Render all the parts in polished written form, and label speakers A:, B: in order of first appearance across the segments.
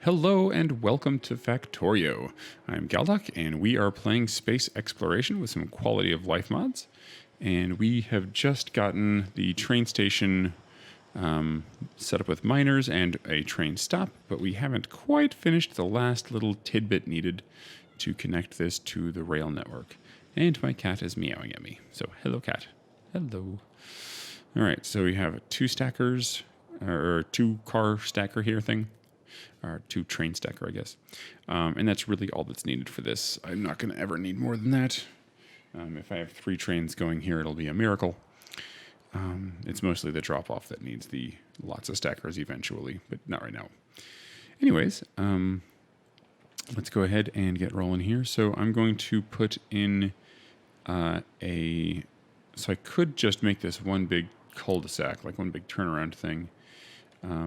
A: Hello and welcome to Factorio. I'm Galdoc and we are playing space exploration with some quality of life mods. And we have just gotten the train station set up with miners and a train stop, but we haven't quite finished the last little tidbit needed to connect this to the rail network. And my cat is meowing at me. So hello cat. Hello. All right, so we have two stackers, or two car stacker here thing. Or two train stacker, I guess. And that's really all that's needed for this. I'm not going to ever need more than that. If I have three trains going here, it'll be a miracle. It's mostly the drop-off that needs the lots of stackers eventually, but not right now. Anyways, let's go ahead and get rolling here. So I'm going to put in so I could just make this one big cul-de-sac, like one big turnaround thing.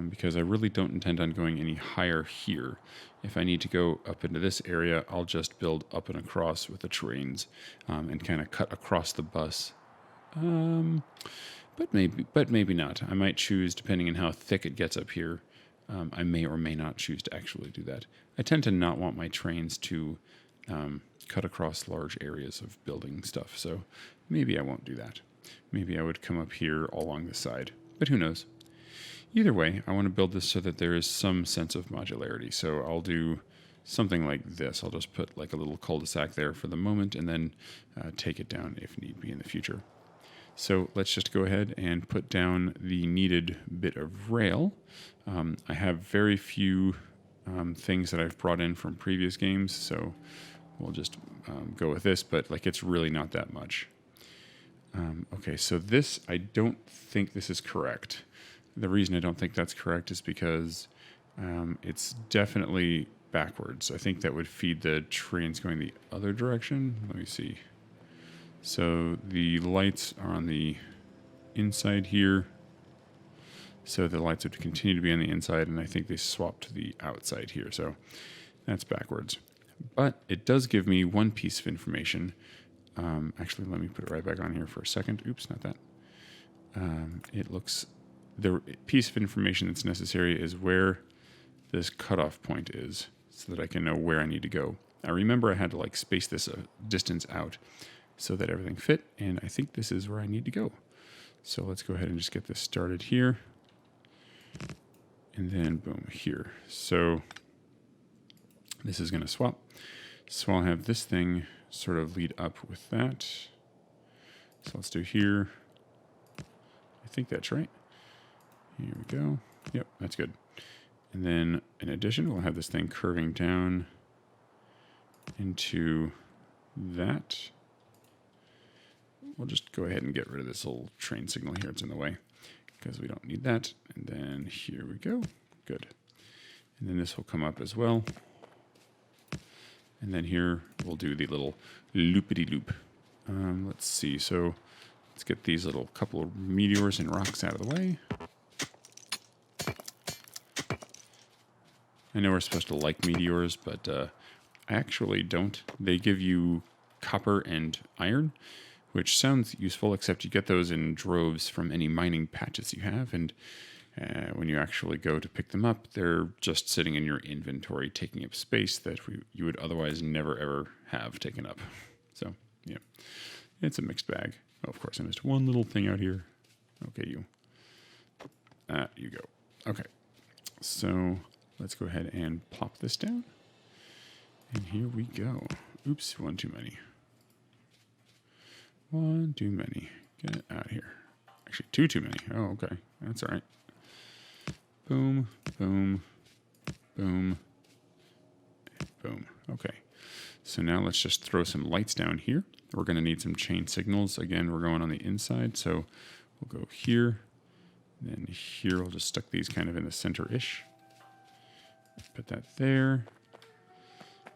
A: Because I really don't intend on going any higher here. If I need to go up into this area, I'll just build up and across with the trains and kind of cut across the bus. But maybe not. I might choose, depending on how thick it gets up here, I may or may not choose to actually do that. I tend to not want my trains to cut across large areas of building stuff, so maybe I won't do that. Maybe I would come up here along the side, but who knows? Either way, I want to build this so that there is some sense of modularity. So I'll do something like this. I'll just put like a little cul-de-sac there for the moment and then take it down if need be in the future. So let's just go ahead and put down the needed bit of rail. I have very few things that I've brought in from previous games, so we'll just go with this, but like it's really not that much. Okay, so this, I don't think this is correct. The reason I don't think that's correct is because it's definitely backwards. I think that would feed the trains going the other direction. Let me see. So the lights are on the inside here. So the lights would continue to be on the inside, and I think they swap to the outside here. So that's backwards. But it does give me one piece of information. Actually, let me put it right back on here for a second. Oops, not that. It looks... The piece of information that's necessary is where this cutoff point is so that I can know where I need to go. I remember I had to like space this a distance out so that everything fit, and I think this is where I need to go. So let's go ahead and just get this started here. And then boom, here. So this is going to swap. So I'll have this thing sort of lead up with that. So let's do here. I think that's right. Here we go. Yep, that's good. And then, in addition, we'll have this thing curving down into that. We'll just go ahead and get rid of this little train signal here. It's in the way because we don't need that. And then here we go. Good. And then this will come up as well. And then here we'll do the little loopity-loop. Let's see. So let's get these little couple of meteors and rocks out of the way. I know we're supposed to like meteors, but I actually don't. They give you copper and iron, which sounds useful, except you get those in droves from any mining patches you have, and when you actually go to pick them up, they're just sitting in your inventory, taking up space that you would otherwise never, ever have taken up. So, yeah, it's a mixed bag. Oh, of course, I missed one little thing out here. Okay, you go. Okay, so... let's go ahead and plop this down. And here we go. Oops, one too many. One too many. Get it out of here. Actually, two too many. Oh, okay. That's all right. Boom, boom, boom, boom. Okay. So now let's just throw some lights down here. We're going to need some chain signals. Again, we're going on the inside, so we'll go here. Then here, we'll just stuck these kind of in the center-ish. Put that there.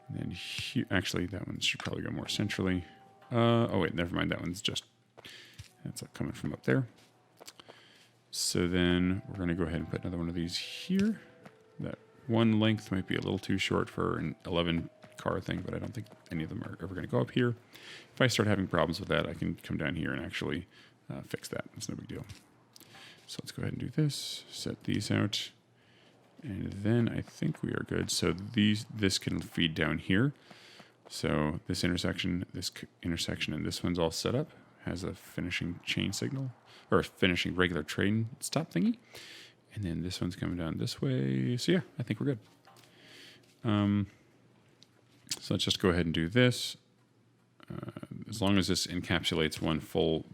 A: And then here, actually, that one should probably go more centrally. Oh, wait, never mind. That one's just, that's coming from up there. So then we're going to go ahead and put another one of these here. That one length might be a little too short for an 11 car thing, but I don't think any of them are ever going to go up here. If I start having problems with that, I can come down here and actually fix that. It's no big deal. So let's go ahead and do this. Set these out. And then I think we are good. So this can feed down here. So this intersection, and this one's all set up. Has a finishing chain signal, or a finishing regular train stop thingy. And then this one's coming down this way. So yeah, I think we're good. So let's just go ahead and do this. As long as this encapsulates one full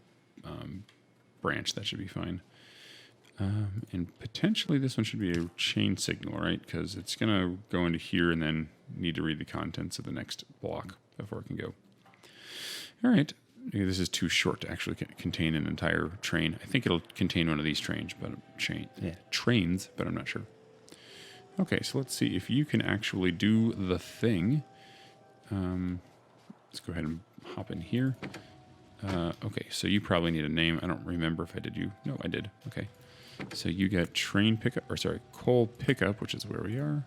A: branch, that should be fine. And potentially this one should be a chain signal, right? Because it's going to go into here and then need to read the contents of the next block before it can go. All right. This is too short to actually contain an entire train. I think it'll contain one of these trains, but I'm not sure. Okay, so let's see if you can actually do the thing. Let's go ahead and hop in here. Okay, so you probably need a name. I don't remember if I did you. No, I did. Okay. So you get coal pickup, which is where we are.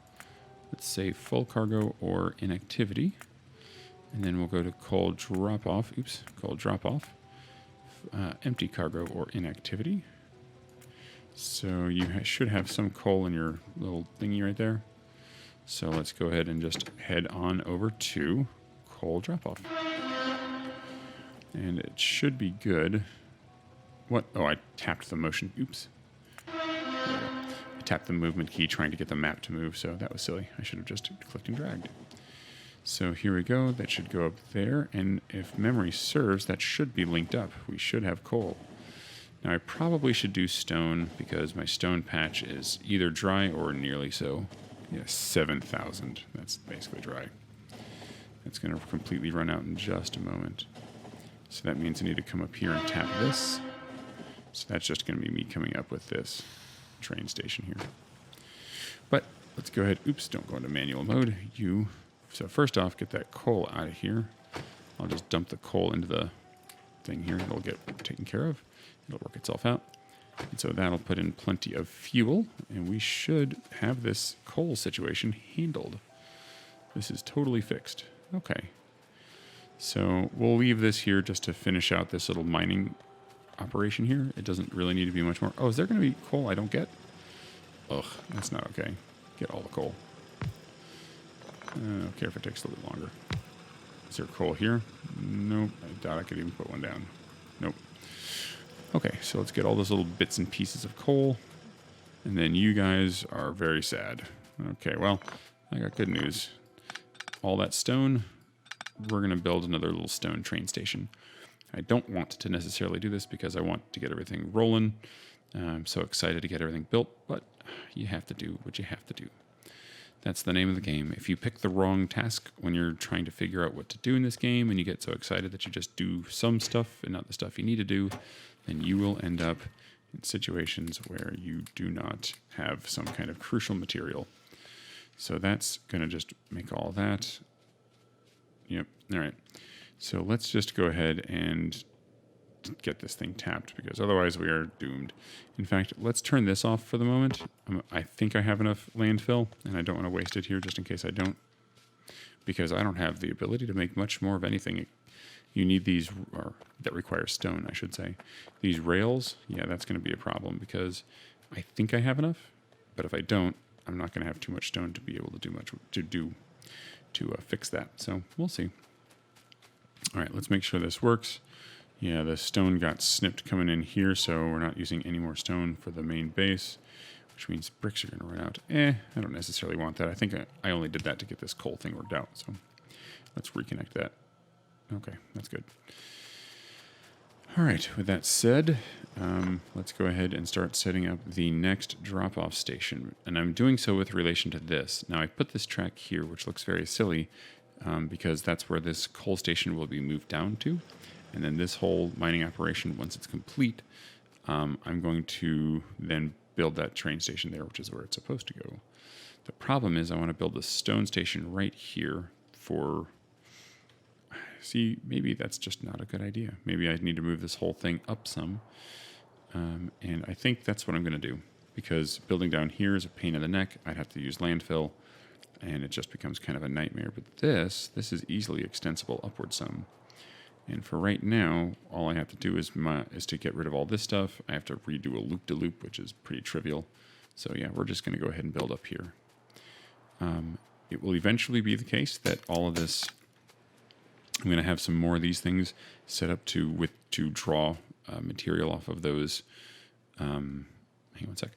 A: Let's say full cargo or inactivity. And then we'll go to coal drop off. Coal drop off. Empty cargo or inactivity. So you should have some coal in your little thingy right there. So let's go ahead and just head on over to coal drop off. And it should be good. What? Oh, I tapped the motion. Oops. I tapped the movement key trying to get the map to move, so that was silly. I should have just clicked and dragged. So here we go. That should go up there. And if memory serves, that should be linked up. We should have coal. Now I probably should do stone because my stone patch is either dry or nearly so. Yeah, 7,000. That's basically dry. It's going to completely run out in just a moment. So that means I need to come up here and tap this. So that's just going to be me coming up with this train station here. But let's go ahead. Oops, don't go into manual mode. So first off, get that coal out of here. I'll just dump the coal into the thing here. It'll get taken care of. It'll work itself out. And so that'll put in plenty of fuel, and we should have this coal situation handled. This is totally fixed. Okay. So we'll leave this here just to finish out this little mining operation here. It doesn't really need to be much more. Oh, is there going to be coal I don't get? Ugh, that's not okay. Get all the coal. I don't care if it takes a little longer. Is there coal here? Nope. I doubt I could even put one down. Nope. Okay, so let's get all those little bits and pieces of coal. And then you guys are very sad. Okay, well, I got good news. All that stone, we're going to build another little stone train station. I don't want to necessarily do this because I want to get everything rolling. I'm so excited to get everything built, but you have to do what you have to do. That's the name of the game. If you pick the wrong task when you're trying to figure out what to do in this game and you get so excited that you just do some stuff and not the stuff you need to do, then you will end up in situations where you do not have some kind of crucial material. So that's going to just make all that. Yep. All right. So let's just go ahead and get this thing tapped because otherwise we are doomed. In fact, let's turn this off for the moment. I think I have enough landfill and I don't want to waste it here just in case I don't, because I don't have the ability to make much more of anything. You need these, or that requires stone, I should say. These rails, yeah, that's going to be a problem because I think I have enough, but if I don't, I'm not going to have too much stone to be able to do much to fix that. So we'll see. All right, let's make sure this works. Yeah, the stone got snipped coming in here, so we're not using any more stone for the main base, which means bricks are going to run out. I don't necessarily want that. I think I only did that to get this coal thing worked out, so let's reconnect that. Okay, that's good. All right, with that said, let's go ahead and start setting up the next drop-off station. And I'm doing so with relation to this. Now, I put this track here, which looks very silly, because that's where this coal station will be moved down to. And then this whole mining operation, once it's complete, I'm going to then build that train station there, which is where it's supposed to go. The problem is I want to build a stone station right here for... See, maybe that's just not a good idea. Maybe I need to move this whole thing up some. And I think that's what I'm going to do. Because building down here is a pain in the neck. I'd have to use landfill. And it just becomes kind of a nightmare. But this is easily extensible upward some. And for right now, all I have to do is to get rid of all this stuff. I have to redo a loop-de-loop, which is pretty trivial. So yeah, we're just going to go ahead and build up here. It will eventually be the case that all of this, I'm going to have some more of these things set up to draw material off of those. Hang on one sec.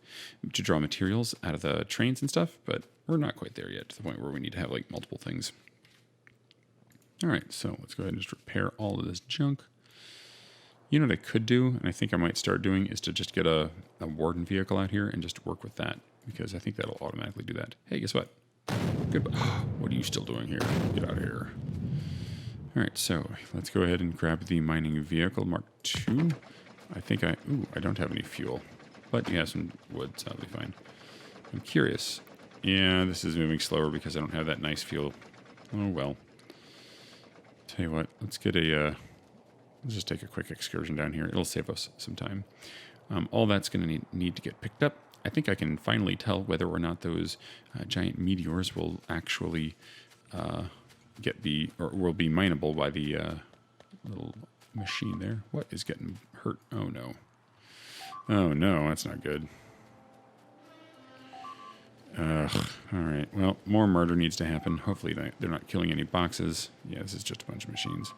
A: To draw materials out of the trains and stuff, but we're not quite there yet to the point where we need to have like multiple things. All right, so let's go ahead and just repair all of this junk. You know what I could do, and I think I might start doing, is to just get a warden vehicle out here and just work with that, because I think that'll automatically do that. Hey, guess what? Goodbye. What are you still doing here? Get out of here. All right, so let's go ahead and grab the mining vehicle Mark II. I think I don't have any fuel, but yeah, some wood, so that'll be fine. I'm curious. Yeah, this is moving slower because I don't have that nice fuel. Oh, well. Tell you what, let's get let's just take a quick excursion down here. It'll save us some time. All that's going to need to get picked up. I think I can finally tell whether or not those giant meteors will actually will be mineable by the little machine there. What is getting hurt? Oh no. Oh no, that's not good. All right. Well, more murder needs to happen. Hopefully they're not killing any boxes. Yeah, this is just a bunch of machines.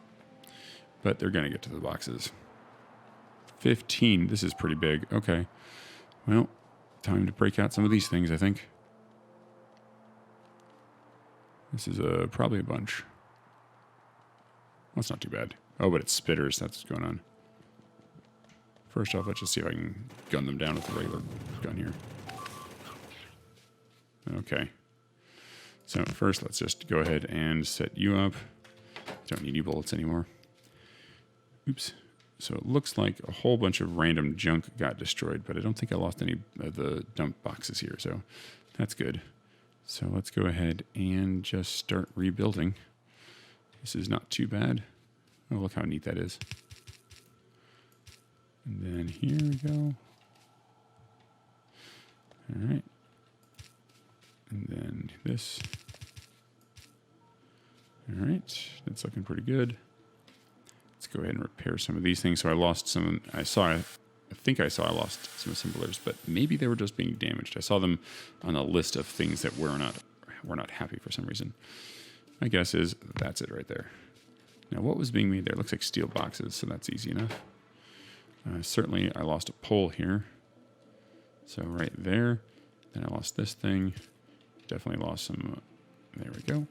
A: But they're going to get to the boxes. 15. This is pretty big. Okay. Well, time to break out some of these things, I think. This is probably a bunch. That's not too bad. Oh, but it's spitters. That's what's going on. First off, let's just see if I can gun them down with a regular gun here. Okay. So first, let's just go ahead and set you up. Don't need you bullets anymore. Oops. So it looks like a whole bunch of random junk got destroyed, but I don't think I lost any of the dump boxes here, so that's good. So let's go ahead and just start rebuilding. This is not too bad. Oh, look how neat that is. And then here we go. All right. And then this. All right, that's looking pretty good. Let's go ahead and repair some of these things. So I lost some, I think I lost some assemblers, but maybe they were just being damaged. I saw them on a list of things that were not happy for some reason. My guess is that's it right there. Now what was being made there? It looks like steel boxes, so that's easy enough. Certainly I lost a pole here. So right there. Then I lost this thing. Definitely lost some, there we go.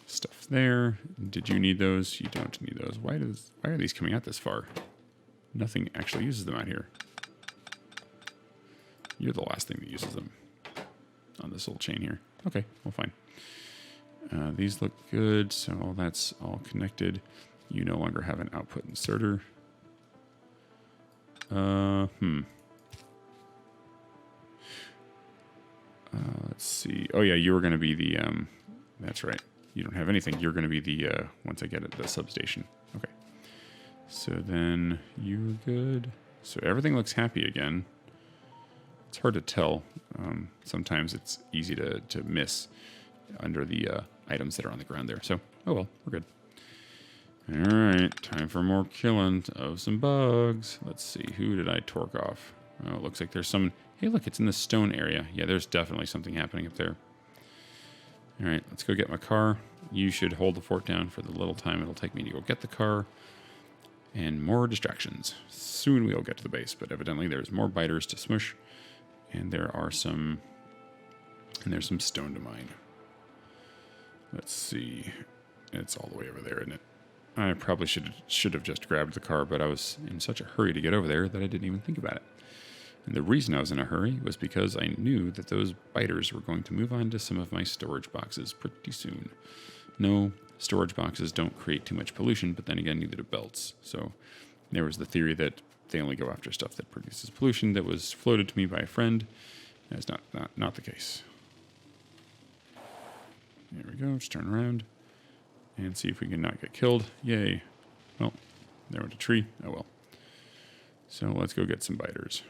A: Stuff there. Did you need those? You don't need those. Why are these coming out this far? Nothing actually uses them out here. You're the last thing that uses them on this little chain here. Okay, well, fine. These look good, so that's all connected. You no longer have an output inserter. Let's see. Oh yeah, you were going to be the. That's right. You don't have anything. You're going to be the. Once I get it, the substation. Okay. So then you're good. So everything looks happy again. It's hard to tell. Sometimes it's easy to miss under the items that are on the ground there. So, oh well, we're good. All right, time for more killing of some bugs. Let's see, who did I torque off? Oh, it looks like there's some. Hey, look, it's in the stone area. Yeah, there's definitely something happening up there. All right, let's go get my car. You should hold the fort down for the little time it'll take me to go get the car. And more distractions. Soon we'll get to the base, but evidently there's more biters to smush. And there are some. And there's some stone to mine. Let's see. It's all the way over there, isn't it? I probably should have just grabbed the car, but I was in such a hurry to get over there that I didn't even think about it. And the reason I was in a hurry was because I knew that those biters were going to move on to some of my storage boxes pretty soon. No, storage boxes don't create too much pollution, but then again, neither do belts. So there was the theory that they only go after stuff that produces pollution that was floated to me by a friend. That's not the case. There we go. Just turn around and see if we can not get killed. Yay. Well, there went a tree. Oh well. So let's go get some biters.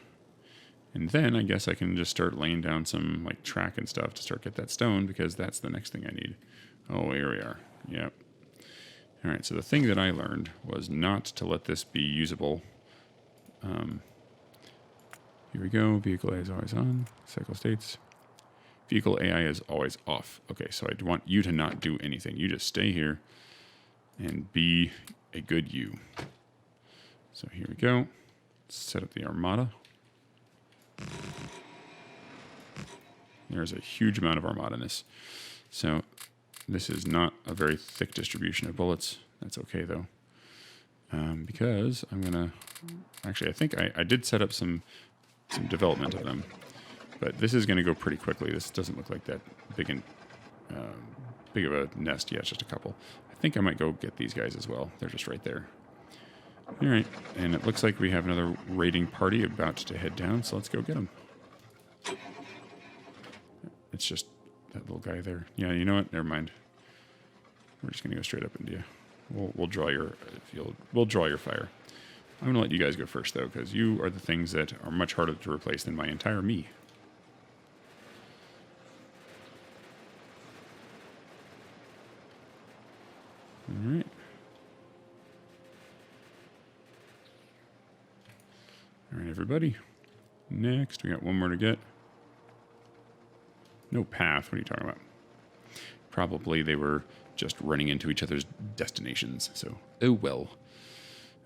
A: And then I guess I can just start laying down some like track and stuff to start get that stone, because that's the next thing I need. Oh, here we are. Yep. All right, so the thing that I learned was not to let this be usable Here we go. Vehicle AI is always on. Cycle states. Vehicle AI is always off. Okay, so I want you to not do anything. You just stay here and be a good you. So here we go. Set up the armada. There's a huge amount of armada-ness. So this is not a very thick distribution of bullets. That's okay, though. Because I'm going to... Actually, I think I did set up some development of them. But this is going to go pretty quickly. This doesn't look like that big of a nest yet. It's just a couple. I think I might go get these guys as well. They're just right there. All right. And it looks like we have another raiding party about to head down. So let's go get them. It's just that little guy there. Yeah, you know what? Never mind. We're just going to go straight up into you. We'll draw your we'll draw your fire. I'm going to let you guys go first, though, because you are the things that are much harder to replace than my entire me. All right. All right, everybody. Next, we got one more to get. No path. What are you talking about? Probably they were just running into each other's destinations. So, oh well.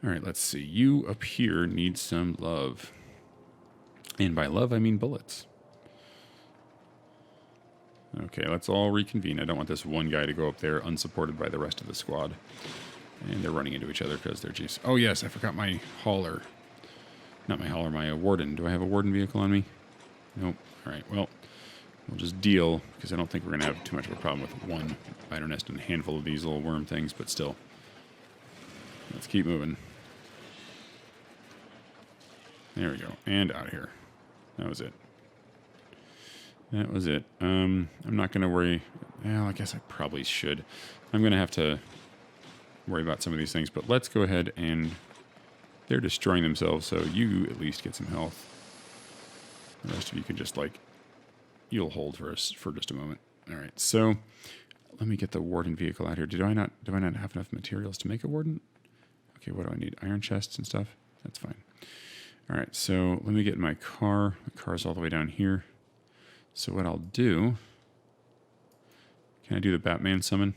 A: All right, let's see. You up here need some love. And by love, I mean bullets. Okay, let's all reconvene. I don't want this one guy to go up there unsupported by the rest of the squad. And they're running into each other because they're just... Oh, yes, I forgot my hauler. Not my hauler, my warden. Do I have a warden vehicle on me? Nope. All right, well, we'll just deal because I don't think we're going to have too much of a problem with one spider nest and a handful of these little worm things, but still. Let's keep moving. There we go. And out of here. That was it. That was it. I'm not going to worry. Well, I guess I probably should. I'm going to have to worry about some of these things, but let's go ahead and they're destroying themselves, so you at least get some health. The rest of you can just, like, you'll hold for us for just a moment. All right, so let me get the warden vehicle out here. Do I not have enough materials to make a warden? Okay, what do I need? Iron chests and stuff? That's fine. All right, so let me get in my car. The car's all the way down here. So what I'll do... Can I do the Batman summon?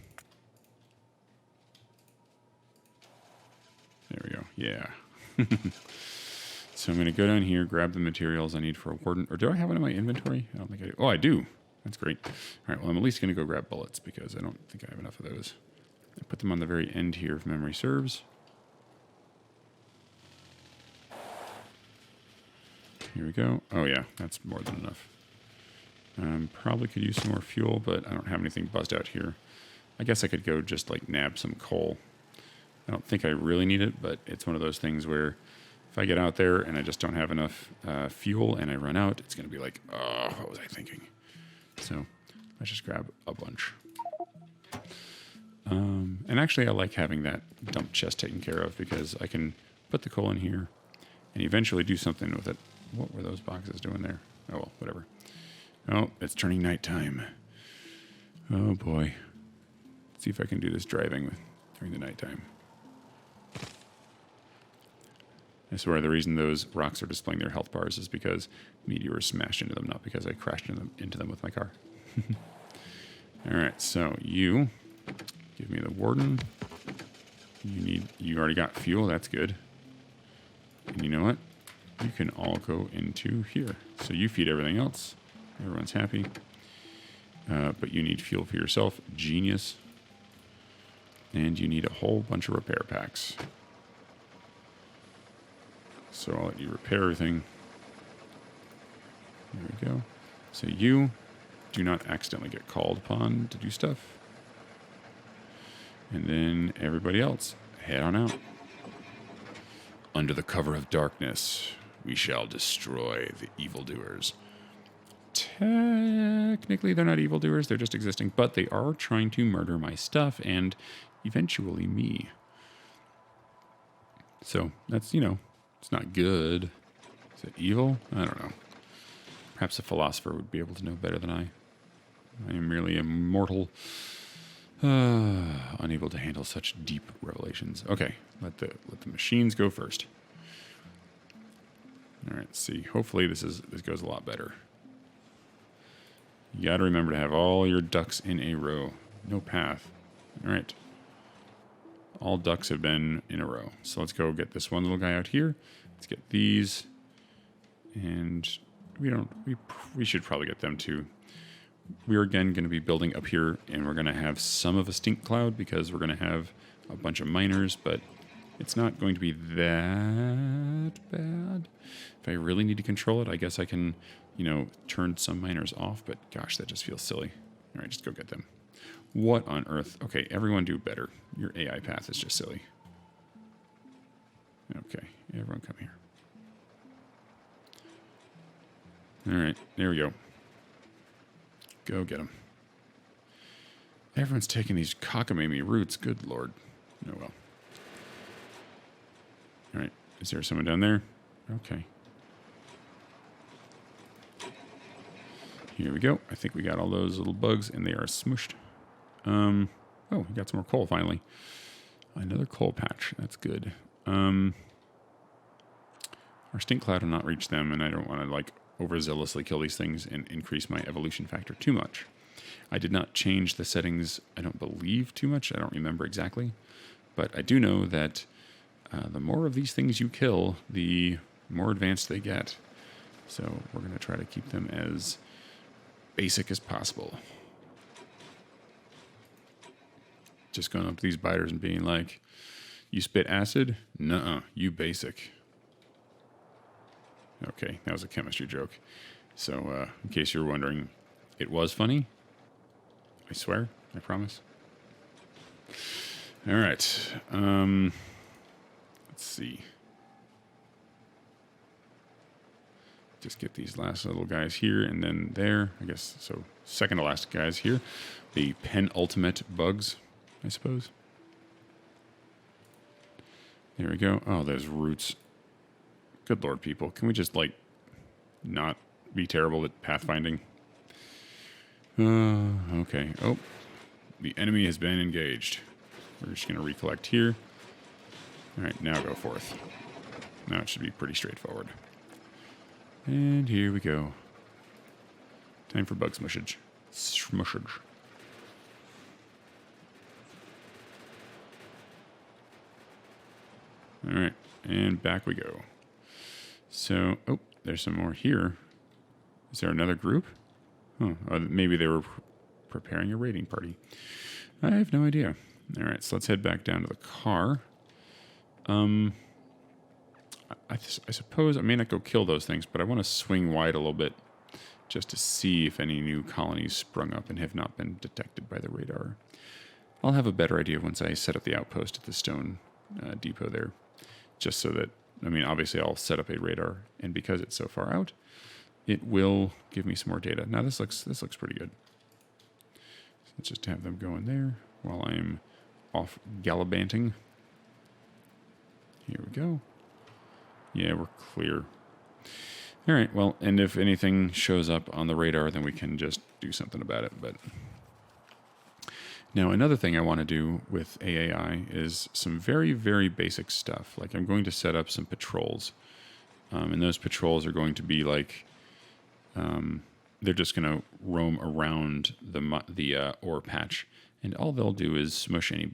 A: There we go. Yeah. So I'm going to go down here, grab the materials I need for a warden. Or do I have one in my inventory? I don't think I do. Oh, I do. That's great. All right, well, I'm at least going to go grab bullets because I don't think I have enough of those. I put them on the very end here if memory serves. Here we go. Oh, yeah, that's more than enough. Probably could use some more fuel, but I don't have anything buzzed out here. I guess I could go just, like, nab some coal. I don't think I really need it, but it's one of those things where if I get out there and I just don't have enough fuel and I run out, it's going to be like, oh, what was I thinking? So let's just grab a bunch. And actually, I like having that dump chest taken care of because I can put the coal in here and eventually do something with it. What were those boxes doing there? Oh, well, whatever. Oh, it's turning nighttime. Oh, boy. Let's see if I can do this driving during the nighttime. I swear the reason those rocks are displaying their health bars is because meteors smashed into them, not because I crashed into them with my car. All right, so you give me the warden. You already got fuel, that's good. And you know what? You can all go into here. So you feed everything else. Everyone's happy. But you need fuel for yourself. Genius. And you need a whole bunch of repair packs. So I'll let you repair everything. There we go. So you do not accidentally get called upon to do stuff. And then everybody else, head on out. Under the cover of darkness, we shall destroy the evildoers. Technically, they're not evildoers. They're just existing. But they are trying to murder my stuff and eventually me. So that's, it's not good. Is it evil? I don't know. Perhaps a philosopher would be able to know better than I. I am merely a mortal, unable to handle such deep revelations. Okay, let the machines go first. All right, see. Hopefully this goes a lot better. You got to remember to have all your ducks in a row. No path. All right. All ducks have been in a row. So let's go get this one little guy out here. Let's get these. And we should probably get them too. We're again going to be building up here, and we're going to have some of a stink cloud because we're going to have a bunch of miners, but it's not going to be that bad. If I really need to control it, I guess I can, turn some miners off, but gosh, that just feels silly. All right, just go get them. What on earth? Okay, everyone do better. Your AI path is just silly. Okay, everyone come here. All right, there we go. Go get them. Everyone's taking these cockamamie roots. Good Lord. Oh, well. All right, is there someone down there? Okay. Here we go. I think we got all those little bugs, and they are smushed. Oh, we got some more coal finally. Another coal patch. That's good. Our stink cloud will not reach them, and I don't want to overzealously kill these things and increase my evolution factor too much. I did not change the settings, I don't believe, too much. I don't remember exactly. But I do know that the more of these things you kill, the more advanced they get. So we're going to try to keep them as basic as possible. Just going up to these biters and being like, you spit acid? Nuh-uh, you basic. Okay, that was a chemistry joke. So, in case you're wondering, it was funny. I swear, I promise. All right. Let's see. Just get these last little guys here and then there. I guess, so second to last guys here. The penultimate bugs, I suppose. There we go. Oh, those roots. Good Lord, people. Can we just, not be terrible at pathfinding? Okay. Oh, the enemy has been engaged. We're just going to recollect here. All right, now go forth. Now it should be pretty straightforward. And here we go. Time for bug smushage. Smushage. All right, and back we go. So, oh, there's some more here. Is there another group? Oh, maybe they were preparing a raiding party. I have no idea. All right, so let's head back down to the car. I suppose I may not go kill those things, but I want to swing wide a little bit just to see if any new colonies sprung up and have not been detected by the radar. I'll have a better idea once I set up the outpost at the stone depot there, just so that, obviously I'll set up a radar, and because it's so far out, it will give me some more data. Now this looks pretty good. So let's just have them go in there while I'm off gallivanting. Here we go. Yeah, we're clear. All right, well, and if anything shows up on the radar, then we can just do something about it. But now another thing I want to do with AAI is some very, very basic stuff. Like I'm going to set up some patrols. And those patrols are going to be they're just going to roam around the ore patch. And all they'll do is smush any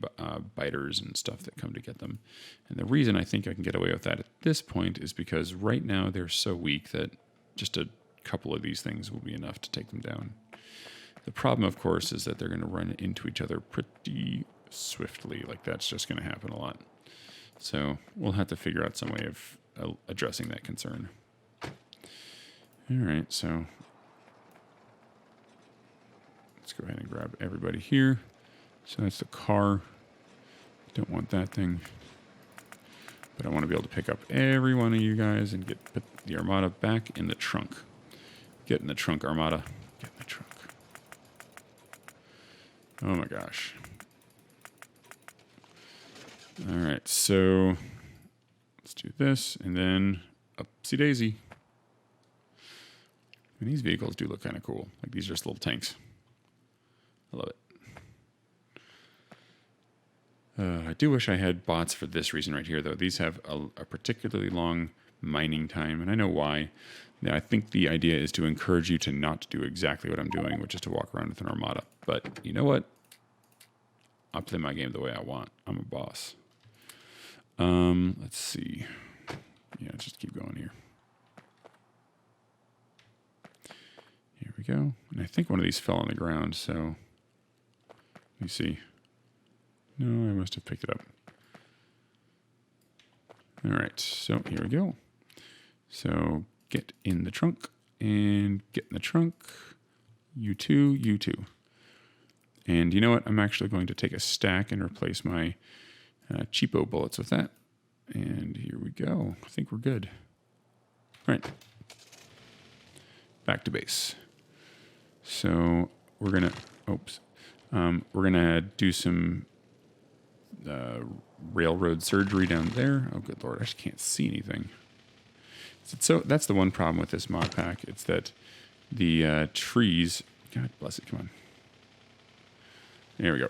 A: biters and stuff that come to get them. And the reason I think I can get away with that at this point is because right now they're so weak that just a couple of these things will be enough to take them down. The problem, of course, is that they're going to run into each other pretty swiftly. That's just going to happen a lot. So we'll have to figure out some way of addressing that concern. All right, so let's go ahead and grab everybody here. So that's the car. Don't want that thing. But I want to be able to pick up every one of you guys and put the Armada back in the trunk. Get in the trunk, Armada. Get in the trunk. Oh my gosh. All right, so let's do this, and then upsy daisy. And these vehicles do look kind of cool. These are just little tanks. I love it. I do wish I had bots for this reason right here, though. These have a particularly long mining time, and I know why. Now, I think the idea is to encourage you to not do exactly what I'm doing, which is to walk around with an armada. But you know what? I'll play my game the way I want. I'm a boss. Let's see. Yeah, let's just keep going here. Here we go. And I think one of these fell on the ground, so let me see. No, I must have picked it up. All right, so here we go. So get in the trunk and get in the trunk. You two, you two. And you know what? I'm actually going to take a stack and replace my cheapo bullets with that. And here we go. I think we're good. All right. Back to base. So we're going to do some railroad surgery down there. Oh, good Lord. I just can't see anything. So that's the one problem with this mod pack. It's that the trees, God bless it, come on. There we go.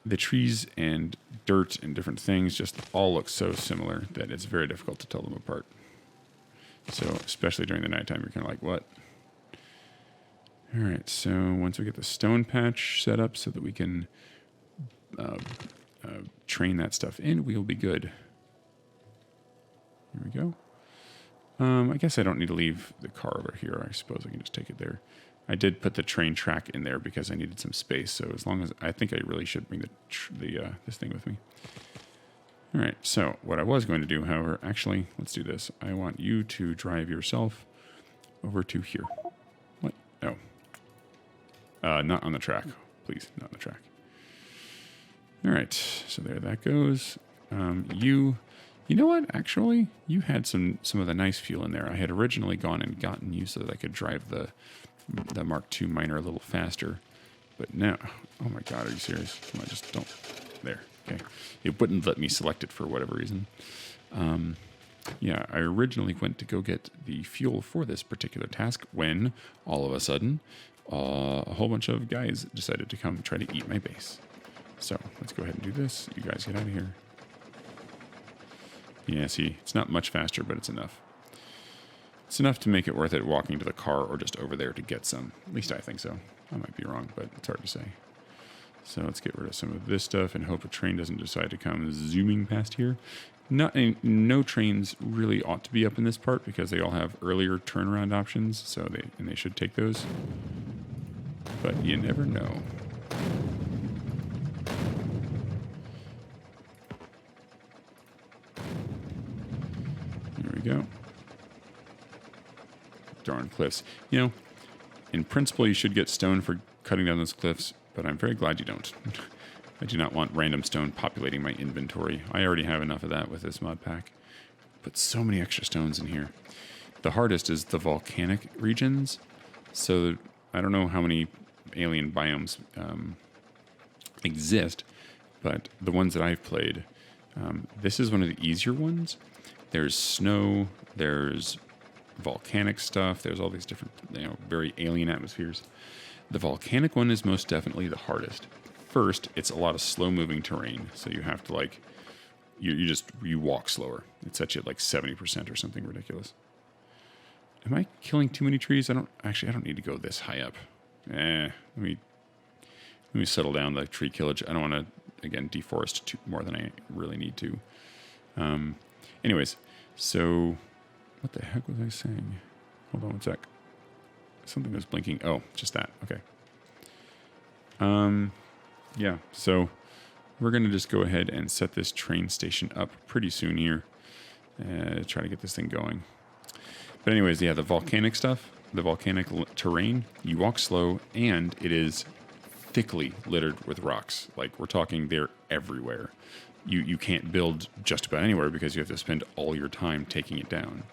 A: The trees and dirt and different things just all look so similar that it's very difficult to tell them apart. So especially during the nighttime, you're kind of like, what? All right, so once we get the stone patch set up so that we can train that stuff in, we'll be good. Here we go. I guess I don't need to leave the car over here. I suppose I can just take it there. I did put the train track in there because I needed some space. So as long as I think I really should bring this thing with me. All right. So what I was going to do, however, actually, let's do this. I want you to drive yourself over to here. What? Oh, not on the track, please. Not on the track. All right. So there that goes. You know what? Actually, you had some of the nice fuel in there. I had originally gone and gotten you so that I could drive the Mark II miner a little faster. But now, oh my God, are you serious? Come on, just don't. There, okay. It wouldn't let me select it for whatever reason. Yeah, I originally went to go get the fuel for this particular task when, all of a sudden, a whole bunch of guys decided to come try to eat my base. So, let's go ahead and do this. You guys get out of here. Yeah, see, it's not much faster, but it's enough. It's enough to make it worth it walking to the car or just over there to get some. At least I think so. I might be wrong, but it's hard to say. So let's get rid of some of this stuff and hope a train doesn't decide to come zooming past here. No trains really ought to be up in this part because they all have earlier turnaround options, so they should take those. But you never know. Here we go. Darn cliffs. You know, in principle, you should get stone for cutting down those cliffs, but I'm very glad you don't. I do not want random stone populating my inventory. I already have enough of that with this mod pack. Put so many extra stones in here. The hardest is the volcanic regions. So I don't know how many alien biomes exist, but the ones that I've played, this is one of the easier ones. There's snow, there's volcanic stuff, there's all these different, very alien atmospheres. The volcanic one is most definitely the hardest. First, it's a lot of slow-moving terrain, so you have to you walk slower. It sets you at like 70% or something ridiculous. Am I killing too many trees? I don't need to go this high up. Let me settle down the tree killage. I don't want to, again, deforest more than I really need to. Anyways, so what the heck was I saying? Hold on one sec. Something was blinking. Oh, just that. Okay. Yeah, so we're going to just go ahead and set this train station up pretty soon here. Try to get this thing going. But anyways, yeah, the volcanic stuff, the volcanic terrain, you walk slow, and it is thickly littered with rocks. Like, we're talking they're everywhere. You can't build just about anywhere because you have to spend all your time taking it down.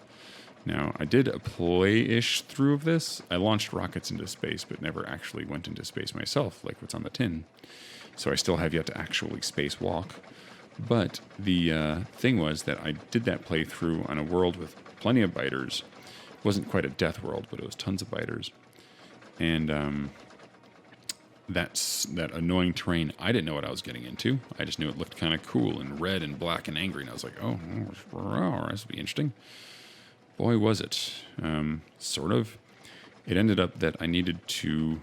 A: Now, I did a play-ish through of this. I launched rockets into space, but never actually went into space myself, like what's on the tin. So I still have yet to actually spacewalk. But the thing was that I did that playthrough on a world with plenty of biters. It wasn't quite a death world, but it was tons of biters. And that annoying terrain, I didn't know what I was getting into. I just knew it looked kind of cool and red and black and angry. And I was like, oh, this will be interesting. boy, was it. Sort of. It ended up that I needed to,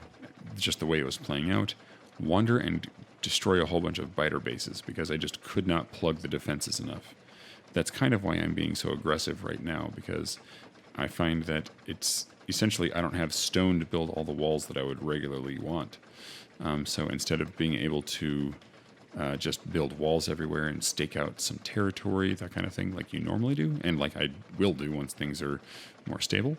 A: just the way it was playing out, wander and destroy a whole bunch of biter bases because I just could not plug the defenses enough. That's kind of why I'm being so aggressive right now, because I find that it's essentially I don't have stone to build all the walls that I would regularly want. So instead of being able to just build walls everywhere and stake out some territory, that kind of thing, like you normally do, and like I will do once things are more stable,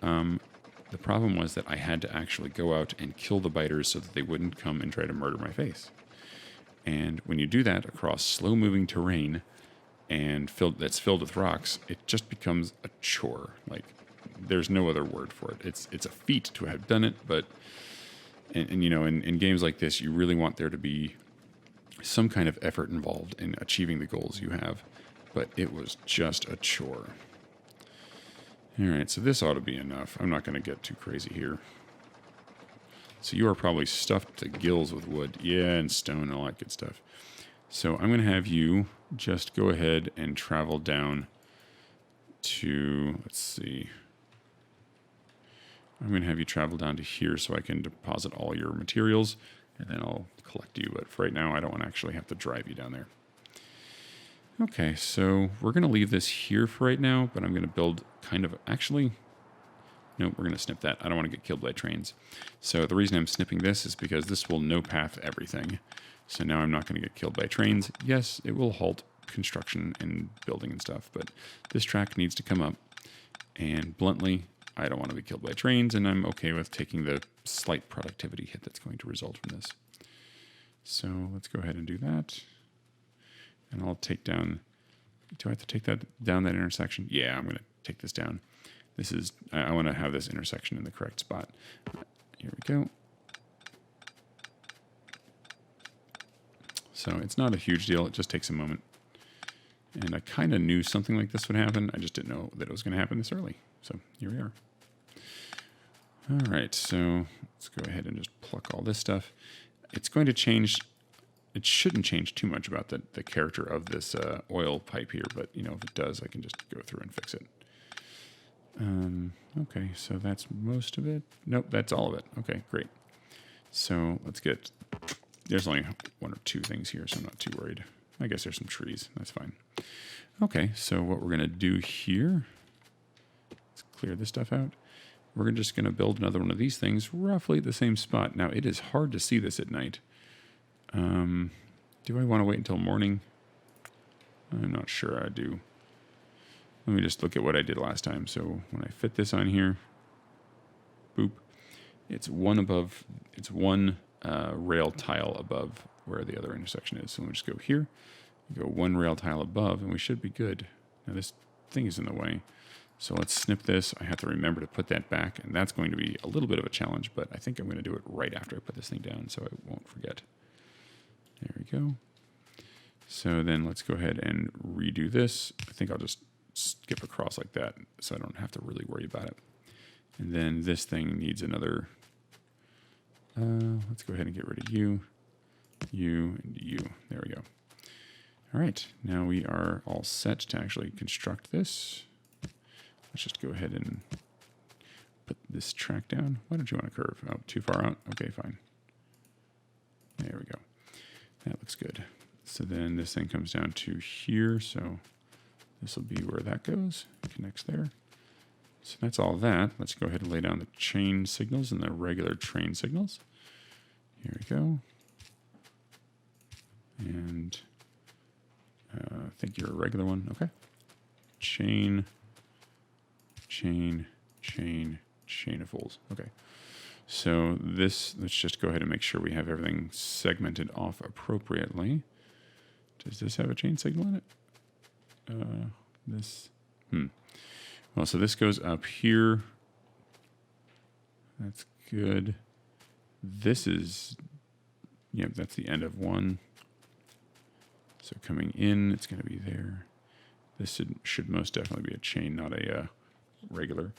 A: the problem was that I had to actually go out and kill the biters so that they wouldn't come and try to murder my face. And when you do that across slow-moving terrain and that's filled with rocks, it just becomes a chore. Like, there's no other word for it. It's a feat to have done it, but and you know, in games like this, you really want there to be some kind of effort involved in achieving the goals you have. But it was just a chore. All right, so this ought to be enough. I'm not going to get too crazy here. So you are probably stuffed to gills with wood. Yeah, and stone and all that good stuff. So I'm going to have you just go ahead and travel down to, let's see. I'm going to have you travel down to here so I can deposit all your materials, and then I'll collect you. But for right now, I don't want to actually have to drive you down there. Okay, so we're going to leave this here for right now, but I'm going to build kind of, actually, no, we're going to snip that. I don't want to get killed by trains. So the reason I'm snipping this is because this will no-path everything. So now I'm not going to get killed by trains. Yes, it will halt construction and building and stuff, but this track needs to come up. And bluntly, I don't want to be killed by trains, and I'm okay with taking the slight productivity hit that's going to result from this. So let's go ahead and do that. And I'll take down, do I have to take that down, that intersection? Yeah, I'm going to take this down. This is, I want to have this intersection in the correct spot. Here we go. So it's not a huge deal. It just takes a moment. And I kind of knew something like this would happen. I just didn't know that it was going to happen this early. So here we are. All right, so let's go ahead and just pluck all this stuff. It's going to change. It shouldn't change too much about the character of this oil pipe here, but you know, if it does, I can just go through and fix it. Okay, so that's most of it. Nope, that's all of it. Okay, great. So let's get, there's only one or two things here, so I'm not too worried. I guess there's some trees. That's fine. Okay, so what we're going to do here, let's clear this stuff out. We're just going to build another one of these things roughly at the same spot. Now, it is hard to see this at night. Do I want to wait until morning? I'm not sure I do. Let me just look at what I did last time. So when I fit this on here, boop, it's one above, it's one rail tile above where the other intersection is. So we'll just go here, go one rail tile above, and we should be good. Now this thing is in the way. So let's snip this. I have to remember to put that back, and that's going to be a little bit of a challenge, but I think I'm going to do it right after I put this thing down so I won't forget. There we go. So then let's go ahead and redo this. I think I'll just skip across like that so I don't have to really worry about it. And then this thing needs another, let's go ahead and get rid of you, and you. There we go. All right, now we are all set to actually construct this. Let's just go ahead and put this track down. Why don't you want to curve? Oh, too far out? Okay, fine. There we go. That looks good. So then this thing comes down to here, so this will be where that goes. It connects there. So that's all that. Let's go ahead and lay down the chain signals and the regular train signals. Here we go. And I think you're a regular one. Okay. Chain, chain, chain, chain of fools. Okay. So this, let's just go ahead and make sure we have everything segmented off appropriately. Does this have a chain signal in it? Well, so this goes up here. That's good. This is, yeah, that's the end of one. So coming in, it's going to be there. This should most definitely be a chain, not a regular.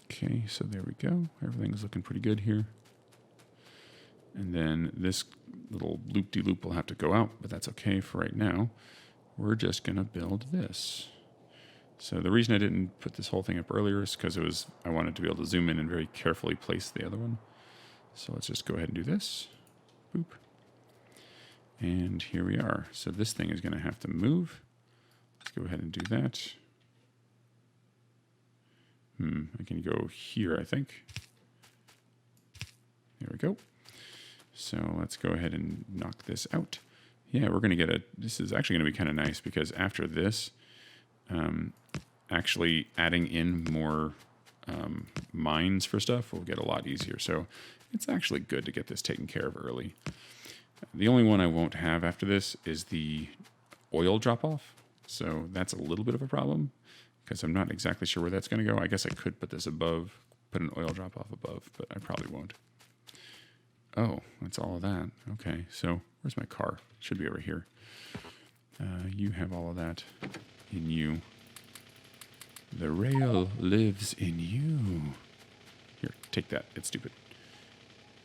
A: Okay, so there we go. Everything's looking pretty good here. And then this little loop-de-loop will have to go out, but that's okay for right now. We're just going to build this. So the reason I didn't put this whole thing up earlier is because I wanted to be able to zoom in and very carefully place the other one. So let's just go ahead and do this. Boop. And here we are. So this thing is going to have to move. Let's go ahead and do that. I can go here, I think. There we go. So let's go ahead and knock this out. Yeah, we're going to get this is actually going to be kind of nice because after this, actually adding in more mines for stuff will get a lot easier. So it's actually good to get this taken care of early. The only one I won't have after this is the oil drop-off. So that's a little bit of a problem because I'm not exactly sure where that's going to go. I guess I could put this above, put an oil drop-off above, but I probably won't. Oh, that's all of that. Okay, so where's my car? It should be over here. You have all of that in you. The rail lives in you. Here, take that. It's stupid.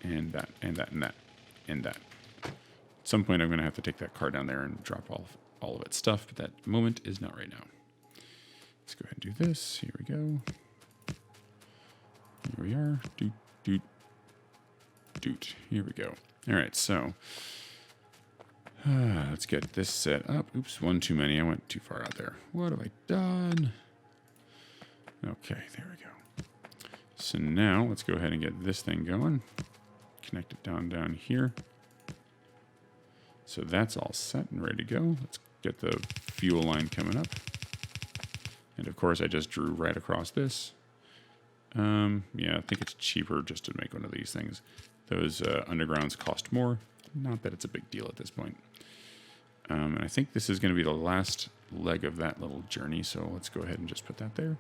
A: And that, and that, and that, and that. At some point, I'm going to have to take that car down there and drop all of its stuff, but that moment is not right now. Let's go ahead and do this. Here we go. Here we are. Doot, doot, doot. Here we go. All right, so let's get this set up. Oops, one too many. I went too far out there. What have I done? Okay, there we go. So now let's go ahead and get this thing going. Connect it down here. So that's all set and ready to go. Let's get the fuel line coming up. And of course, I just drew right across this. Yeah, I think it's cheaper just to make one of these things. Those undergrounds cost more. Not that it's a big deal at this point. And I think this is going to be the last leg of that little journey. So let's go ahead and just put that there.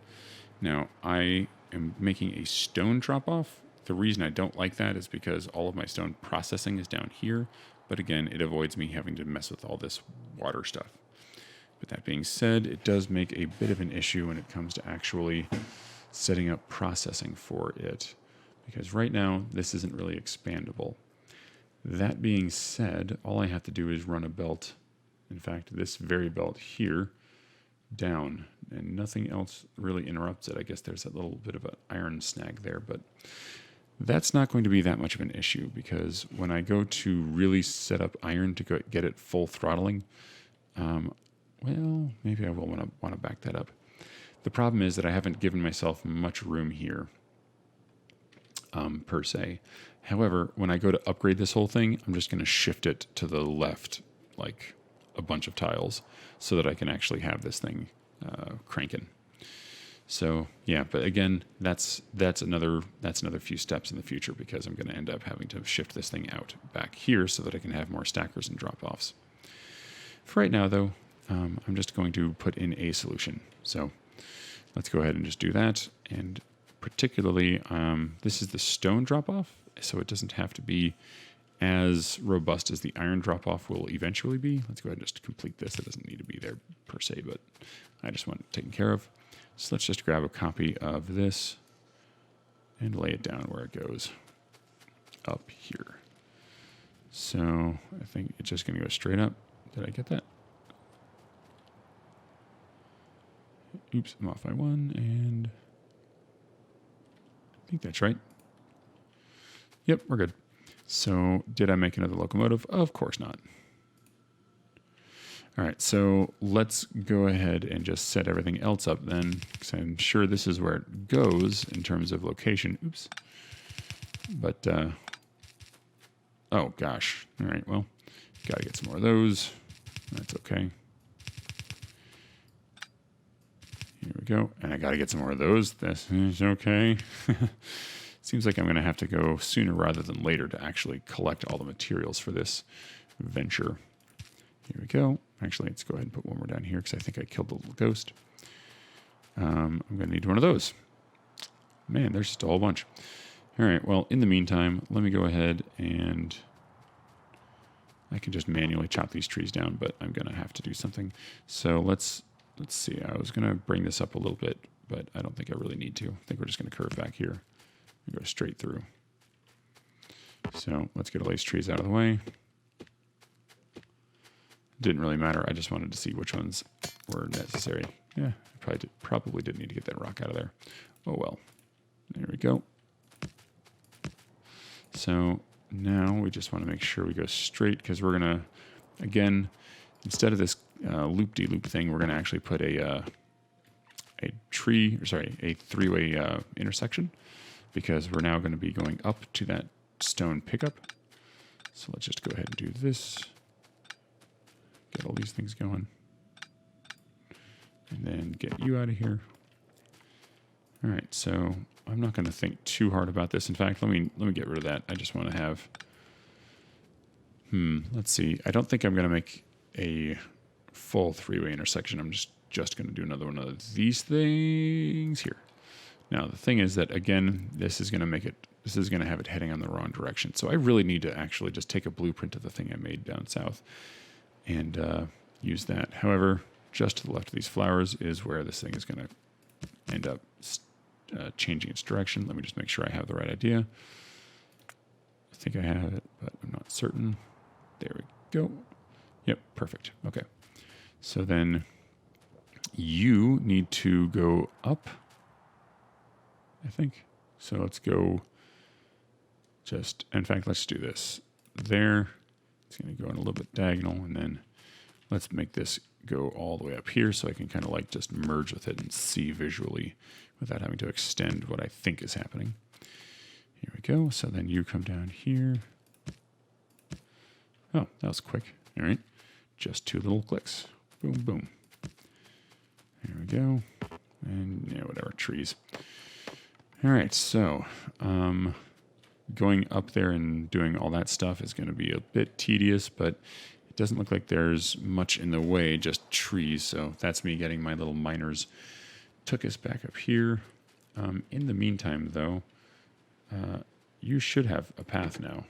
A: Now, I am making a stone drop-off. The reason I don't like that is because all of my stone processing is down here. But again, it avoids me having to mess with all this water stuff. But that being said, it does make a bit of an issue when it comes to actually setting up processing for it. Because right now, this isn't really expandable. That being said, all I have to do is run a belt. In fact, this very belt here down, and nothing else really interrupts it. I guess there's a little bit of an iron snag there, but that's not going to be that much of an issue because when I go to really set up iron to get it full throttling, well, maybe I will want to back that up. The problem is that I haven't given myself much room here, per se. However, when I go to upgrade this whole thing, I'm just going to shift it to the left, like a bunch of tiles, so that I can actually have this thing cranking. So yeah, but again, that's another few steps in the future because I'm going to end up having to shift this thing out back here so that I can have more stackers and drop-offs. For right now, though, I'm just going to put in a solution. So let's go ahead and just do that. And particularly, this is the stone drop-off, so it doesn't have to be as robust as the iron drop-off will eventually be. Let's go ahead and just complete this. It doesn't need to be there per se, but I just want it taken care of. So let's just grab a copy of this and lay it down where it goes up here. So I think it's just going to go straight up. Did I get that? Oops, I'm off by one, and I think that's right. Yep, we're good. So did I make another locomotive? Of course not. All right, so let's go ahead and just set everything else up then, because I'm sure this is where it goes in terms of location. Oops. But, oh gosh. All right, well, gotta get some more of those. That's okay. Here we go. And I gotta get some more of those. This is okay. Seems like I'm going to have to go sooner rather than later to actually collect all the materials for this venture. Here we go. Actually, let's go ahead and put one more down here because I think I killed the little ghost. I'm going to need one of those. Man, there's just a whole bunch. All right, well, in the meantime, let me go ahead and I can just manually chop these trees down, but I'm going to have to do something. So let's see. I was going to bring this up a little bit, but I don't think I really need to. I think we're just going to curve back here. Go straight through. So let's get all these trees out of the way. Didn't really matter. I just wanted to see which ones were necessary. Yeah, I probably did need to get that rock out of there. Oh well. There we go. So now we just want to make sure we go straight, because we're going to, again, instead of this loop-de-loop thing, we're going to actually put a three-way intersection, because we're now going to be going up to that stone pickup. So let's just go ahead and do this. Get all these things going. And then get you out of here. All right, so I'm not going to think too hard about this. In fact, let me get rid of that. I just want to have, let's see. I don't think I'm going to make a full three-way intersection. I'm just going to do another one of these things here. Now, the thing is that, again, this is going to have it heading on the wrong direction. So I really need to actually just take a blueprint of the thing I made down south and use that. However, just to the left of these flowers is where this thing is going to end up changing its direction. Let me just make sure I have the right idea. I think I have it, but I'm not certain. There we go. Yep, perfect. Okay. So then you need to go up, I think. So let's go in fact, let's do this. There. It's going to go in a little bit diagonal, and then let's make this go all the way up here so I can kind of like just merge with it and see visually without having to extend what I think is happening. Here we go. So then you come down here. Oh, that was quick. All right. Just 2 little clicks. Boom, boom. There we go. And yeah, whatever, trees. All right, so going up there and doing all that stuff is going to be a bit tedious, but it doesn't look like there's much in the way, just trees. So that's me getting my little miners. Took us back up here. In the meantime, though, you should have a path now.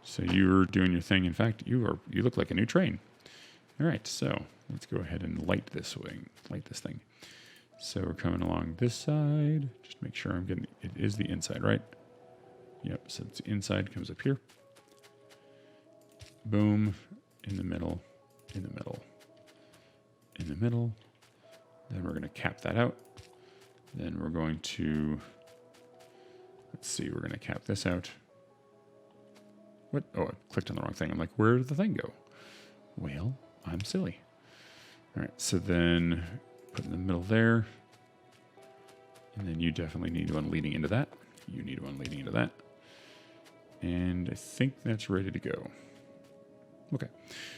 A: So you're doing your thing. In fact, you look like a new train. All right, so let's go ahead and light this thing. So we're coming along this side. Just make sure I'm getting, it is the inside, right? Yep, so it's the inside, comes up here. Boom, in the middle, in the middle, in the middle. Then we're going to cap that out. Then we're going to, let's see, we're going to cap this out. What? Oh, I clicked on the wrong thing. I'm like, where did the thing go? Well, I'm silly. All right, so then put in the middle there. And then you definitely need one leading into that. You need one leading into that. And I think that's ready to go. Okay,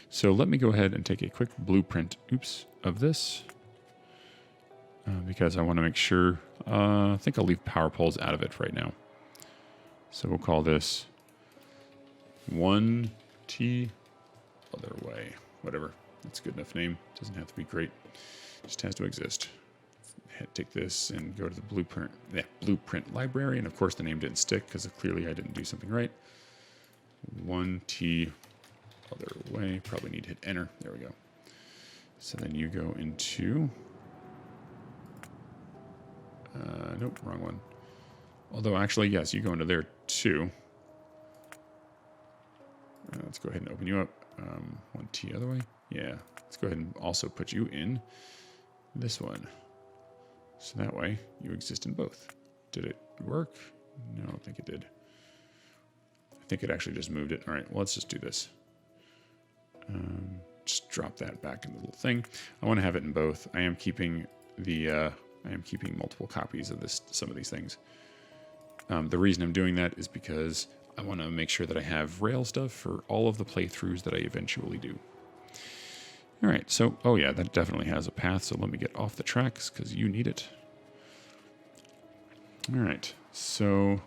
A: so let me go ahead and take a quick blueprint, of this. Because I want to make sure, I think I'll leave power poles out of it right now. So we'll call this 1T other way, whatever. That's a good enough name. Doesn't have to be great. Just has to exist. Take this and go to the blueprint library. And of course the name didn't stick because clearly I didn't do something right. 1T other way. Probably need to hit enter. There we go. So then you go into, nope, wrong one. Although actually, yes, you go into there too. Let's go ahead and open you up. 1T other way. Yeah. Let's go ahead and also put you in this one. So that way you exist in both. Did it work? No, I don't think it did. I think it actually just moved it. All right, well, let's just do this. Just drop that back in the little thing. I want to have it in both. I am keeping multiple copies of some of these things. The reason I'm doing that is because I want to make sure that I have rail stuff for all of the playthroughs that I eventually do. All right, so, oh yeah, that definitely has a path, so let me get off the tracks because you need it. All right, so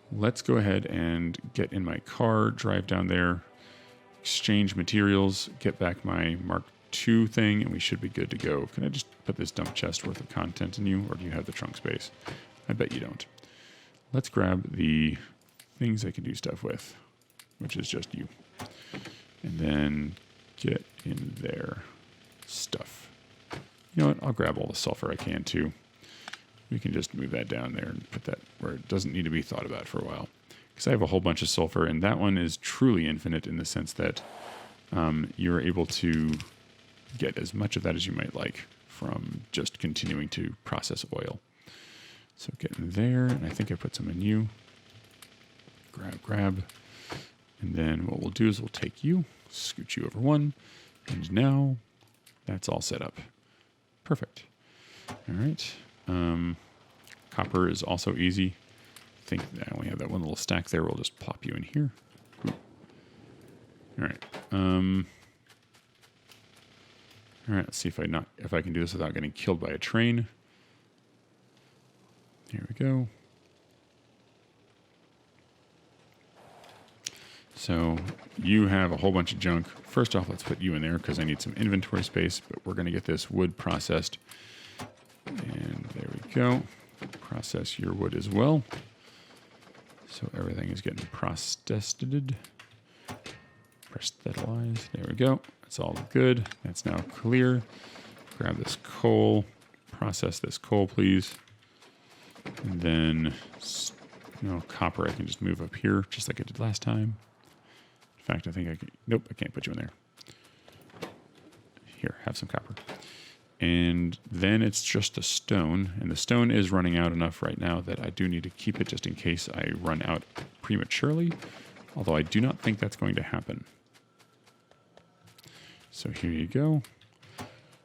A: let's go ahead and get in my car, drive down there, exchange materials, get back my Mark II thing, and we should be good to go. Can I just put this dump chest worth of content in you, or do you have the trunk space? I bet you don't. Let's grab the things I can do stuff with, which is just you. And then get in there stuff. You know what? I'll grab all the sulfur I can too. We can just move that down there and put that where it doesn't need to be thought about for a while. Because I have a whole bunch of sulfur, and that one is truly infinite in the sense that you're able to get as much of that as you might like from just continuing to process oil. So get in there, and I think I put some in you. Grab. And then what we'll do is we'll take you, scoot you over one, and now that's all set up. Perfect. All right. Copper is also easy. I think I only have that one little stack there. We'll just plop you in here. Ooh. All right. All right. Let's see if I can do this without getting killed by a train. Here we go. So you have a whole bunch of junk. First off, let's put you in there because I need some inventory space, but we're going to get this wood processed. And there we go. Process your wood as well. So everything is getting prostheticized. There we go. That's all good. That's now clear. Grab this coal. Process this coal, please. And then, copper I can just move up here just like I did last time. In fact, I think I can... Nope, I can't put you in there. Here, have some copper. And then it's just the stone. And the stone is running out enough right now that I do need to keep it just in case I run out prematurely. Although I do not think that's going to happen. So here you go.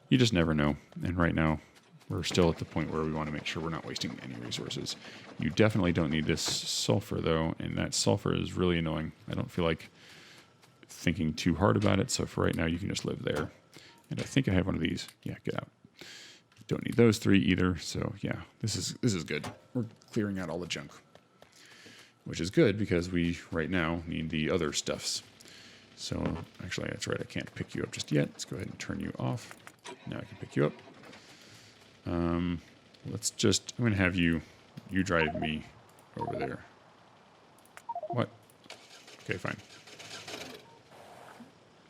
A: You just never know. And right now, we're still at the point where we want to make sure we're not wasting any resources. You definitely don't need this sulfur, though. And that sulfur is really annoying. I don't feel like thinking too hard about it, so for right now you can just live there. And I think I have one of these. Yeah, get out. Don't need those three either, so yeah, this is good. We're clearing out all the junk, which is good because we right now need the other stuffs. So actually, that's right, I can't pick you up just yet. Let's go ahead and turn you off. Now I can pick you up. I'm going to have you drive me over there. What? Okay, fine.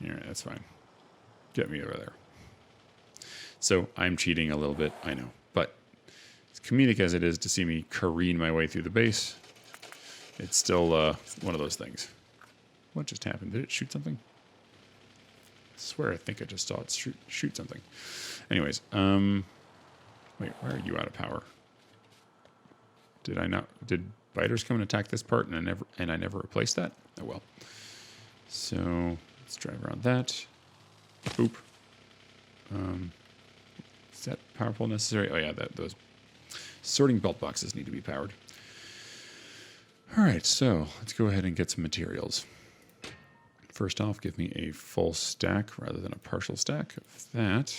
A: Yeah, that's fine. Get me over there. So I'm cheating a little bit, I know. But as comedic as it is to see me careen my way through the base, it's still one of those things. What just happened? Did it shoot something? I swear I think I just saw it shoot something. Anyways, wait, why are you out of power? Did biters come and attack this part and I never replaced that? Oh well. So let's drive around that. Boop. Is that power pole necessary? Oh yeah, those sorting belt boxes need to be powered. All right, so let's go ahead and get some materials. First off, give me a full stack rather than a partial stack of that.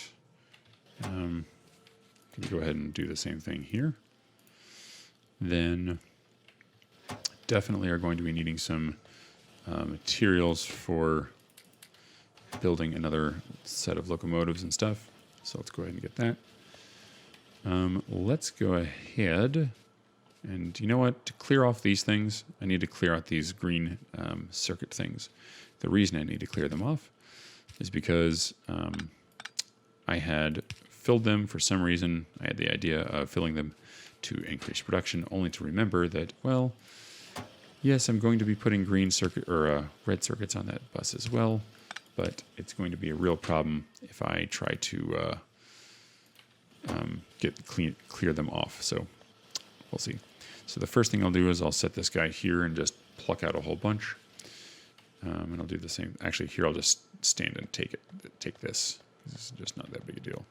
A: Can we go ahead and do the same thing here? Then definitely are going to be needing some materials for building another set of locomotives and stuff. So let's go ahead and get that. Let's go ahead and you know what? To clear off these things, I need to clear out these green circuit things. The reason I need to clear them off is because I had filled them for some reason. I had the idea of filling them to increase production, only to remember that, well, yes, I'm going to be putting green circuit or red circuits on that bus as well, but it's going to be a real problem if I try to clear them off. So we'll see. So the first thing I'll do is I'll set this guy here and just pluck out a whole bunch. And I'll do the same. Actually, here I'll just stand and take this. This is just not that big a deal.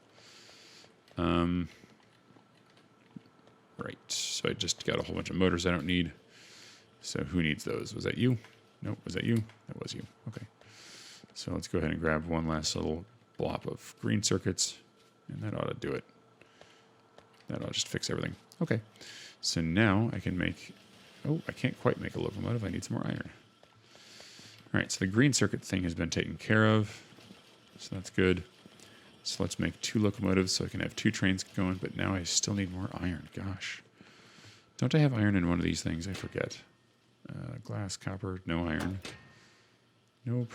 A: Right. So I just got a whole bunch of motors I don't need. So who needs those? Was that you? Nope. Was that you? That was you. Okay. So let's go ahead and grab one last little blob of green circuits, and that ought to do it. That ought to just fix everything. Okay. So now I can make... Oh, I can't quite make a locomotive. I need some more iron. All right, so the green circuit thing has been taken care of. So that's good. So let's make 2 locomotives so I can have 2 trains going, but now I still need more iron. Gosh. Don't I have iron in one of these things? I forget. Glass, copper, no iron. Nope.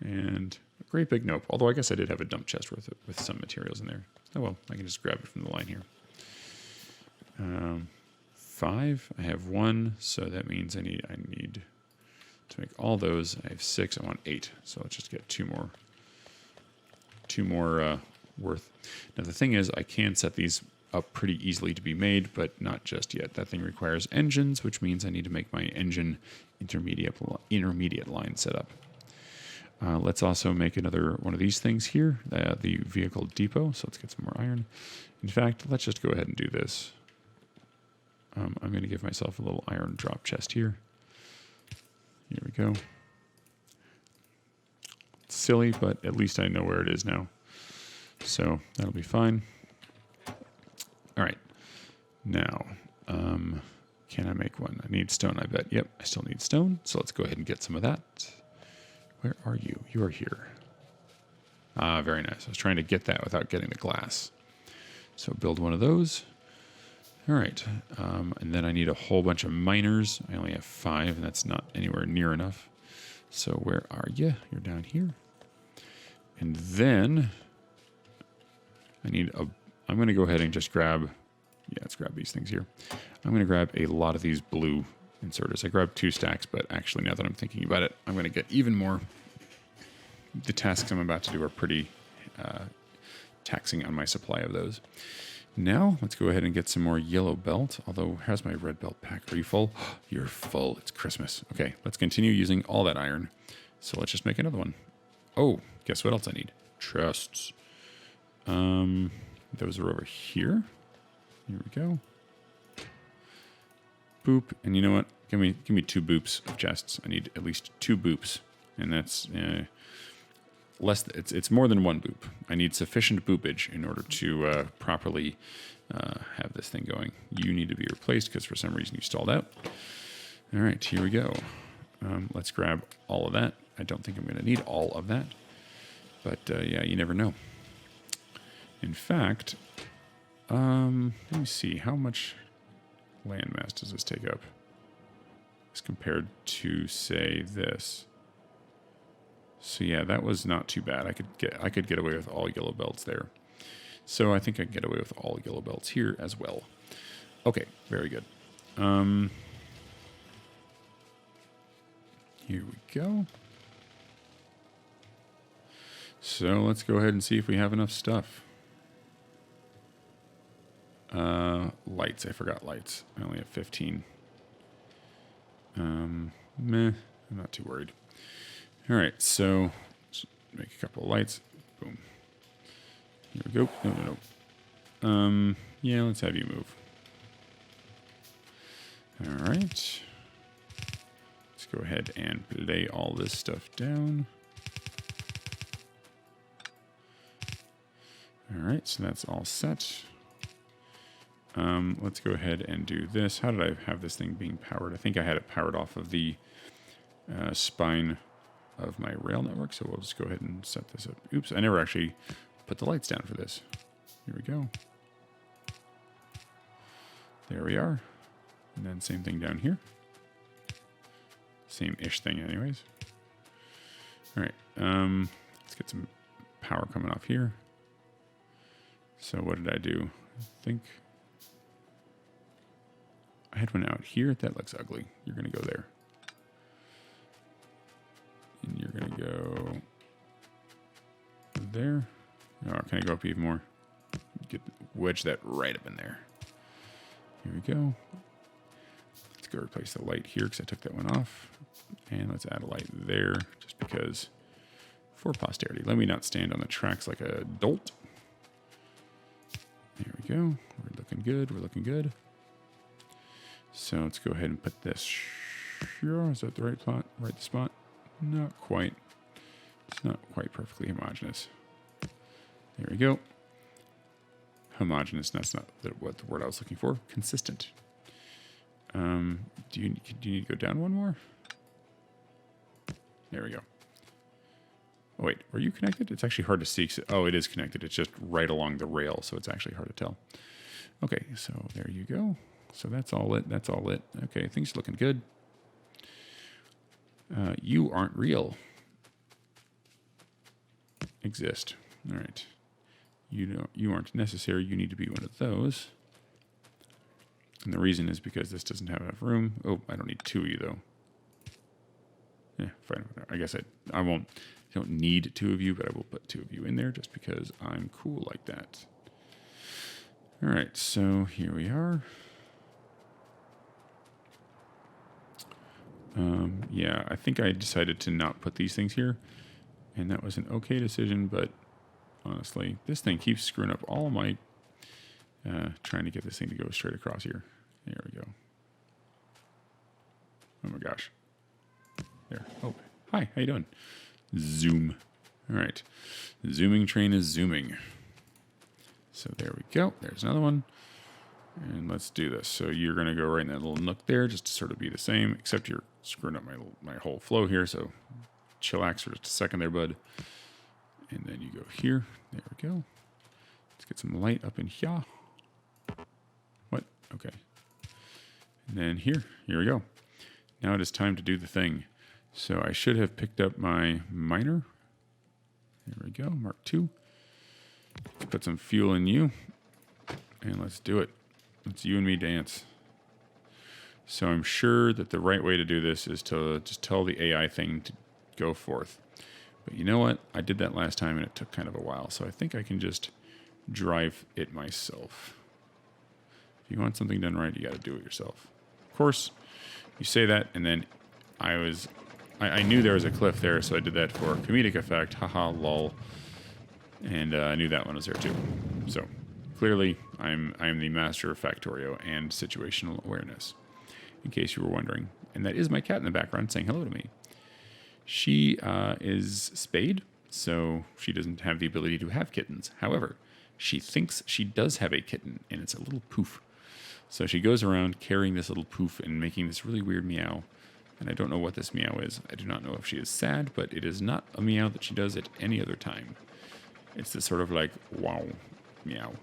A: And a great big nope. Although I guess I did have a dump chest with some materials in there. Oh well, I can just grab it from the line here. 5. I have 1, so that means I need to make all those. I have 6. I want 8. So let's just get 2 more. 2 more worth. Now the thing is, I can set these up pretty easily to be made, but not just yet. That thing requires engines, which means I need to make my engine intermediate line setup. Let's also make another one of these things here, the vehicle depot. So let's get some more iron. In fact, let's just go ahead and do this. I'm going to give myself a little iron drop chest here. Here we go. It's silly, but at least I know where it is now. So that'll be fine. All right. Now, can I make one? I need stone, I bet. Yep, I still need stone. So let's go ahead and get some of that. Where are you? You are here. Ah, very nice. I was trying to get that without getting the glass. So build one of those. All right. And then I need a whole bunch of miners. I only have 5, and that's not anywhere near enough. So where are you? You're down here. And then I need a... I'm going to go ahead and just grab... Yeah, let's grab these things here. I'm going to grab a lot of these blue inserters. I grabbed 2 stacks, but actually now that I'm thinking about it, I'm going to get even more. The tasks I'm about to do are pretty taxing on my supply of those. Now, let's go ahead and get some more yellow belt. Although, how's my red belt pack? Are you full? You're full. It's Christmas. Okay, let's continue using all that iron. So let's just make another one. Oh, guess what else I need? Chests. Those are over here. Here we go. Boop. And you know what? Give me 2 boops of chests. I need at least 2 boops. And that's less. It's more than 1 boop. I need sufficient boopage in order to properly have this thing going. You need to be replaced because for some reason you stalled out. All right, here we go. Let's grab all of that. I don't think I'm going to need all of that. But yeah, you never know. In fact, let me see. How much landmass does this take up as compared to, say, this? So yeah, that was not too bad. I could get away with all yellow belts there. So I think I can get away with all yellow belts here as well. Okay, very good. Here we go. So let's go ahead and see if we have enough stuff. Lights. I forgot lights. I only have 15. Meh. I'm not too worried. All right, so let's make a couple of lights. Boom. Here we go. No. Yeah, let's have you move. All right. Let's go ahead and lay all this stuff down. All right, so that's all set. Let's go ahead and do this. How did I have this thing being powered? I think I had it powered off of the spine of my rail network, so we'll just go ahead and set this up. Oops, I never actually put the lights down for this. Here we go. There we are. And then same thing down here. Same-ish thing anyways. All right, let's get some power coming off here. So what did I do? I think I had one out here. That looks ugly. You're going to go there. And you're going to go there. Oh, can I go up even more? Wedge that right up in there. Here we go. Let's go replace the light here because I took that one off. And let's add a light there just because for posterity. Let me not stand on the tracks like a dolt. There we go. We're looking good. We're looking good. So let's go ahead and put this. Sure, is that the right spot? Right spot? Not quite. It's not quite perfectly homogeneous. There we go. Homogeneous. That's not what the word I was looking for. Consistent. Do you need to go down one more? There we go. Oh, wait, were you connected? It's actually hard to see. Oh, it is connected. It's just right along the rail, so it's actually hard to tell. Okay, so there you go. So that's all it. That's all it. Okay, things are looking good. You aren't real. Exist. All right. You aren't necessary. You need to be one of those. And the reason is because this doesn't have enough room. Oh, I don't need 2 of you, though. Yeah, fine. I guess I won't. You don't need 2 of you, but I will put 2 of you in there just because I'm cool like that. All right, so here we are. Yeah, I think I decided to not put these things here, and that was an okay decision, but honestly, this thing keeps screwing up all my trying to get this thing to go straight across here. There we go. Oh my gosh. There. Oh, hi, how you doing? Zoom. All right. The zooming train is zooming. So there we go. There's another one. And let's do this. So you're going to go right in that little nook there just to sort of be the same, except you're screwing up my whole flow here. So chillax for just a second there, bud. And then you go here. There we go. Let's get some light up in here. What? Okay. And then here we go. Now it is time to do the thing. So I should have picked up my miner. There we go, Mark II. Let's put some fuel in you. And let's do it. Let's you and me dance. So I'm sure that the right way to do this is to just tell the AI thing to go forth. But you know what? I did that last time and it took kind of a while. So I think I can just drive it myself. If you want something done right, you got to do it yourself. Of course, you say that, and then I knew there was a cliff there, so I did that for comedic effect. Haha, lol. And I knew that one was there too. So clearly, I'm the master of Factorio and situational awareness, in case you were wondering. And that is my cat in the background saying hello to me. She is spayed, so she doesn't have the ability to have kittens. However, she thinks she does have a kitten, and it's a little poof. So she goes around carrying this little poof and making this really weird meow. And I don't know what this meow is. I do not know if she is sad, but it is not a meow that she does at any other time. It's this sort of like, wow, meow.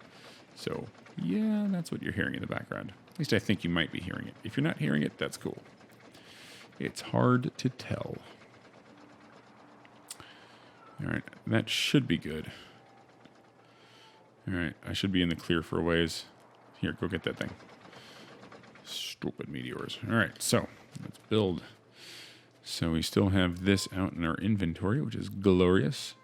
A: So, yeah, that's what you're hearing in the background. At least I think you might be hearing it. If you're not hearing it, that's cool. It's hard to tell. All right, that should be good. All right, I should be in the clear for a ways. Here, go get that thing. Stupid meteors. All right, so let's build. So we still have this out in our inventory, which is glorious.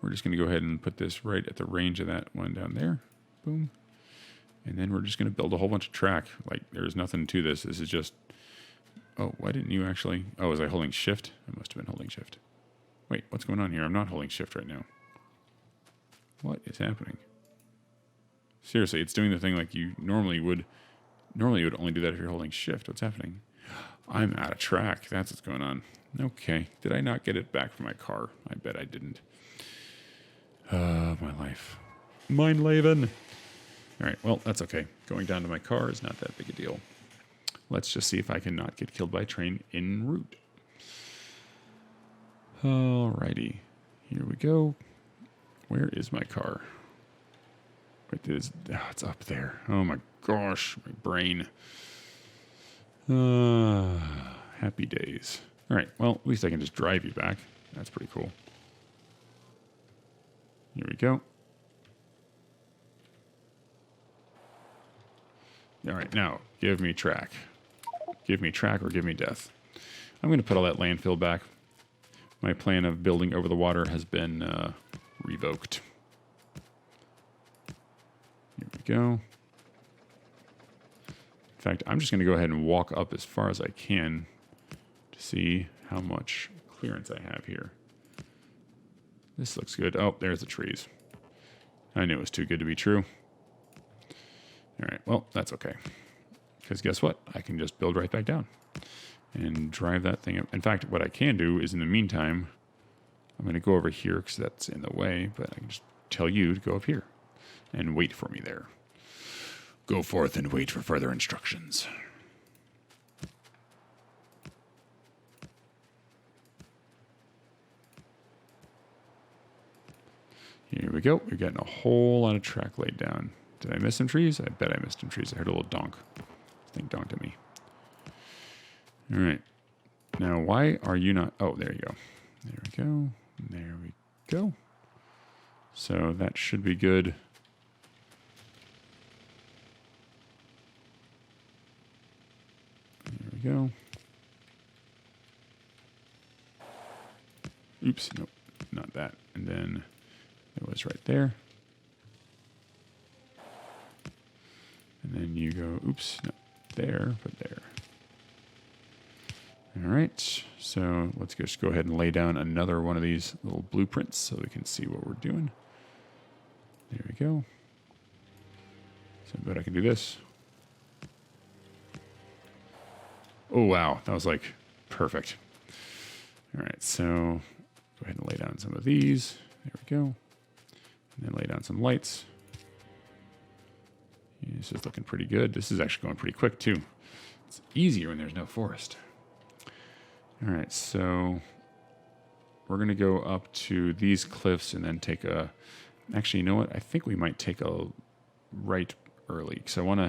A: We're just going to go ahead and put this right at the range of that one down there. Boom. And then we're just going to build a whole bunch of track. Like, there's nothing to this. This is just... Oh, why didn't you actually... Oh, was I holding shift? I must have been holding shift. Wait, what's going on here? I'm not holding shift right now. What is happening? Seriously, it's doing the thing like you normally would. Normally, you would only do that if you're holding shift. What's happening? I'm out of track. That's what's going on. Okay. Did I not get it back from my car? I bet I didn't. My life. Mein Leben. All right. Well, that's okay. Going down to my car is not that big a deal. Let's just see if I can not get killed by a train en route. Alrighty. Here we go. Where is my car? Wait, it's up there. Oh my gosh, my brain. Happy days. All right, well, at least I can just drive you back. That's pretty cool. Here we go. All right, now, give me track. Give me track or give me death. I'm going to put all that landfill back. My plan of building over the water has been revoked. Here we go. In fact, I'm just going to go ahead and walk up as far as I can to see how much clearance I have here. This looks good. Oh, there's the trees. I knew it was too good to be true. All right, well, that's okay. Because guess what? I can just build right back down and drive that thing up. In fact, what I can do is in the meantime, I'm going to go over here because that's in the way, but I can just tell you to go up here and wait for me there. Go forth and wait for further instructions. Here we go. We're getting a whole lot of track laid down. Did I miss some trees? I bet I missed some trees. I heard a little donk. This thing donked at me. All right. Now, why are you not... Oh, there you go. There we go. There we go. So that should be good. There we go. Oops. Nope. not that. And then it was right there. And then you go, oops, not there, but there. All right, so let's just go ahead and lay down another one of these little blueprints so we can see what we're doing. There we go. So I bet I can do this. Oh, wow, that was like perfect. All right, so go ahead and lay down some of these. There we go. And then lay down some lights. Yeah, this is looking pretty good. This is actually going pretty quick, too. It's easier when there's no forest. All right, so we're going to go up to these cliffs and then take a... Actually, you know what? I think we might take a right early because I'm going to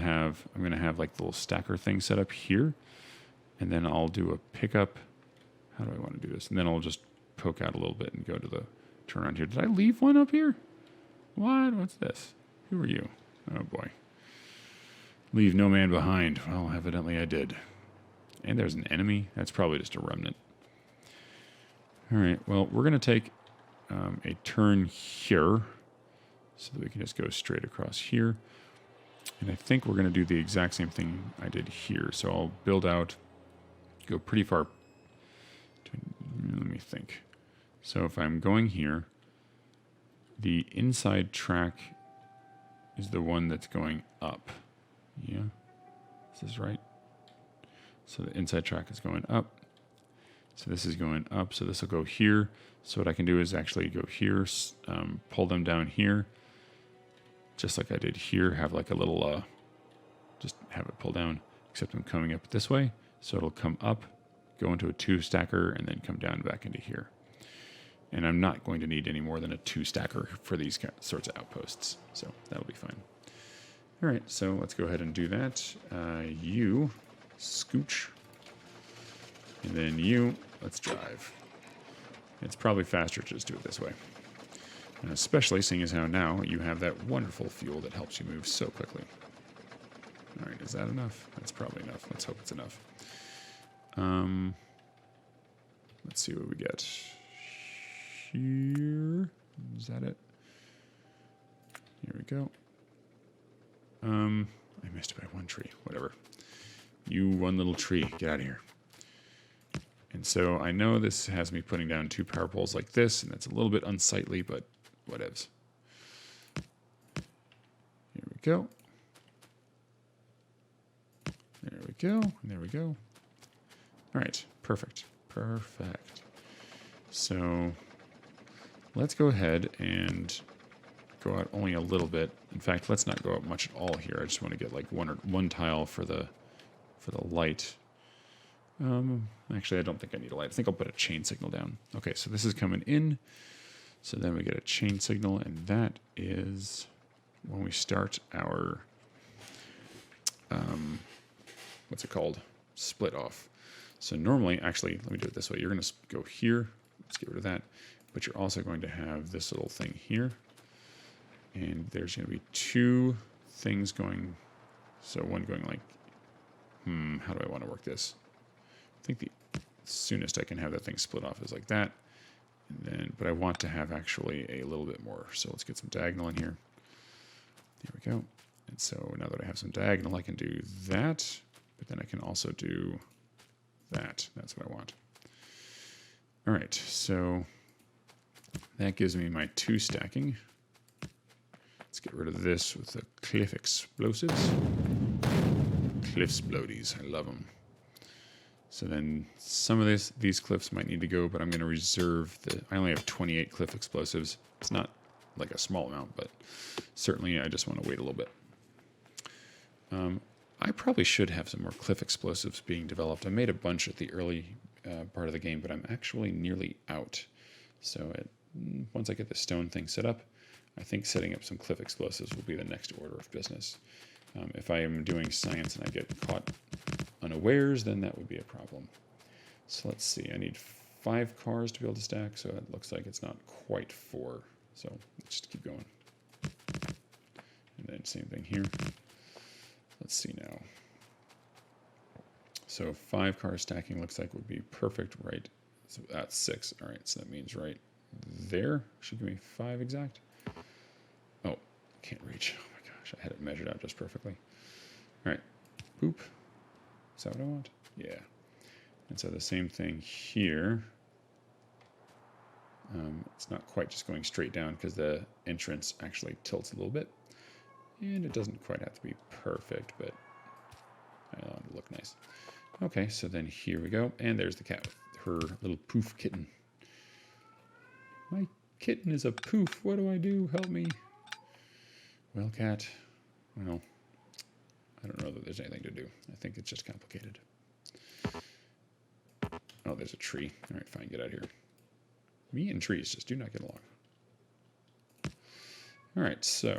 A: have like the little stacker thing set up here. And then I'll do a pickup. How do I want to do this? And then I'll just poke out a little bit and go to the turnaround here. Did I leave one up here? What? What's this? Who are you? Oh, boy. Leave no man behind. Well, evidently I did. And there's an enemy. That's probably just a remnant. All right. Well, we're going to take a turn here so that we can just go straight across here. And I think we're going to do the exact same thing I did here. So I'll build out, go pretty far. Let me think. So if I'm going here, the inside track is the one that's going up. Yeah. Is this right? So the inside track is going up. So this is going up. So this will go here. So what I can do is actually go here, pull them down here, just like I did here. Have like a little, just have it pull down, except I'm coming up this way. So it'll come up, go into a 2-stacker, and then come down back into here. And I'm not going to need any more than a 2-stacker for these sorts of outposts. So that'll be fine. All right, so let's go ahead and do that. You scooch. And then you, let's drive. It's probably faster to just do it this way. And especially seeing as how now you have that wonderful fuel that helps you move so quickly. All right, is that enough? That's probably enough. Let's hope it's enough. Let's see what we get here. Is that it? Here we go. I missed it by one tree. Whatever. You one little tree. Get out of here. And so I know this has me putting down 2 power poles like this, and that's a little bit unsightly, but whatevs. Here we go. There we go. And there we go. All right. Perfect. Perfect. So let's go ahead and go out only a little bit. In fact, let's not go out much at all here. I just want to get like one tile for the light. Actually, I don't think I need a light. I think I'll put a chain signal down. Okay, so this is coming in. So then we get a chain signal, and that is when we start our, what's it called? Split off. So normally, actually, let me do it this way. You're going to go here. Let's get rid of that. But you're also going to have this little thing here. And there's going to be 2 things going. So one going like, how do I want to work this? I think the soonest I can have that thing split off is like that. And then, but I want to have actually a little bit more. So let's get some diagonal in here. There we go. And so now that I have some diagonal, I can do that. But then I can also do that. That's what I want. All right. So that gives me my 2 stacking. Let's get rid of this with the cliff explosives. Cliff splodies. I love them. So then some of these cliffs might need to go, but I'm going to reserve I only have 28 cliff explosives. It's not like a small amount, but certainly I just want to wait a little bit. I probably should have some more cliff explosives being developed. I made a bunch at the early part of the game, but I'm actually nearly out. So once I get the stone thing set up, I think setting up some cliff explosives will be the next order of business. If I am doing science and I get caught unawares, then that would be a problem. So let's see. I need 5 cars to be able to stack, so it looks like it's not quite 4. So let's just keep going. And then same thing here. Let's see now. So 5 car stacking looks like would be perfect, right? So that's 6. All right, so that means right there. Should give me 5 exact. Oh, can't reach. Oh my gosh, I had it measured out just perfectly. All right, boop. Is that what I want? Yeah. And so the same thing here. It's not quite just going straight down because the entrance actually tilts a little bit. And it doesn't quite have to be perfect, but I want it to look nice. Okay, so then here we go. And there's the cat with her little poof kitten. My kitten is a poof. What do I do? Help me. Well, cat. Well, I don't know that there's anything to do. I think it's just complicated. Oh, there's a tree. All right, fine. Get out of here. Me and trees just do not get along. All right, so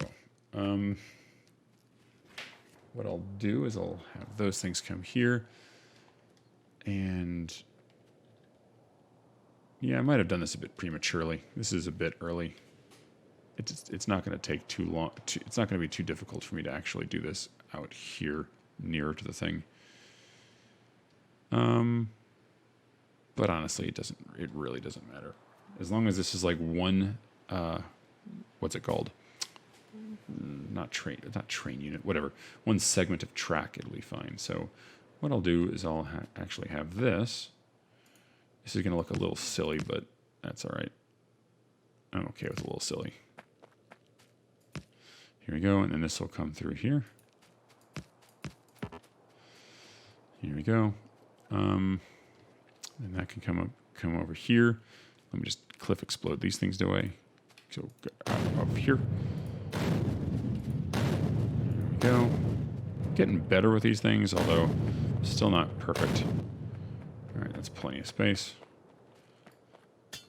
A: what I'll do is I'll have those things come here. And yeah, I might have done this a bit prematurely. This is a bit early. It's not going to take too long. It's not going to be too difficult for me to actually do this out here nearer to the thing. But honestly, it really doesn't matter. As long as this is like one, what's it called? Not train unit, whatever. One segment of track, it'll be fine. So what I'll do is I'll actually have this. This is going to look a little silly, but that's all right. I'm okay with a little silly. Here we go, and then this will come through here. Here we go. And that can come over here. Let me just cliff explode these things away. So up here. There we go. Getting better with these things, although still not perfect. All right, that's plenty of space. Here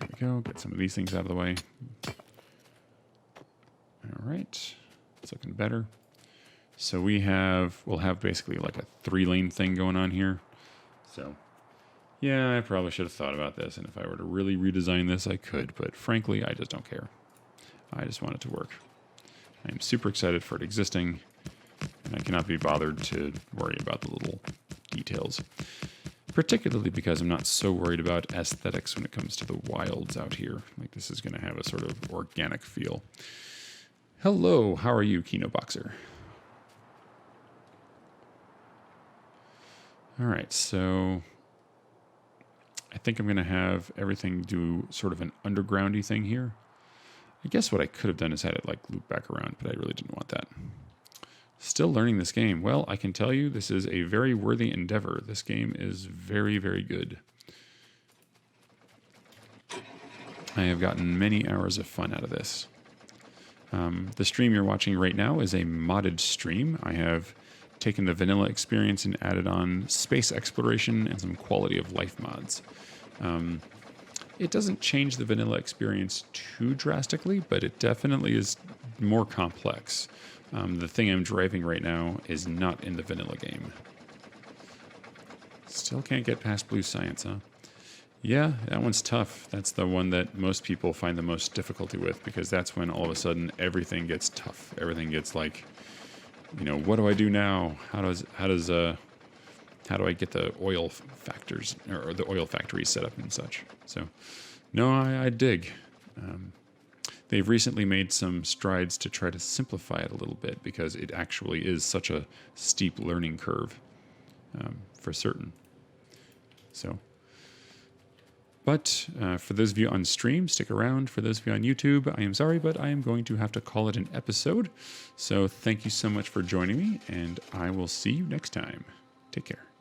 A: we go. Get some of these things out of the way. All right, it's looking better. So we'll have basically like a 3-lane thing going on here. So yeah, I probably should have thought about this, and if I were to really redesign this, I could, but frankly, I just don't care. I just want it to work. I'm super excited for it existing, and I cannot be bothered to worry about the little details, particularly because I'm not so worried about aesthetics when it comes to the wilds out here. Like, this is going to have a sort of organic feel. Hello, how are you, Kino Boxer? All right, so I think I'm going to have everything do sort of an undergroundy thing here. I guess what I could have done is had it like loop back around, but I really didn't want that. Still learning this game. Well, I can tell you this is a very worthy endeavor. This game is very, very good. I have gotten many hours of fun out of this. The stream you're watching right now is a modded stream. I have taken the vanilla experience and added on space exploration and some quality of life mods. It doesn't change the vanilla experience too drastically, but it definitely is more complex. The thing I'm driving right now is not in the vanilla game. Still can't get past blue science, huh? Yeah, that one's tough. That's the one that most people find the most difficulty with, because that's when all of a sudden everything gets tough. Everything gets like, you know, what do I do now? How do I get the oil factors or the oil factories set up and such? So, no, I dig. They've recently made some strides to try to simplify it a little bit, because it actually is such a steep learning curve, for certain. So, but for those of you on stream, stick around. For those of you on YouTube, I am sorry, but I am going to have to call it an episode. So thank you so much for joining me, and I will see you next time. Take care.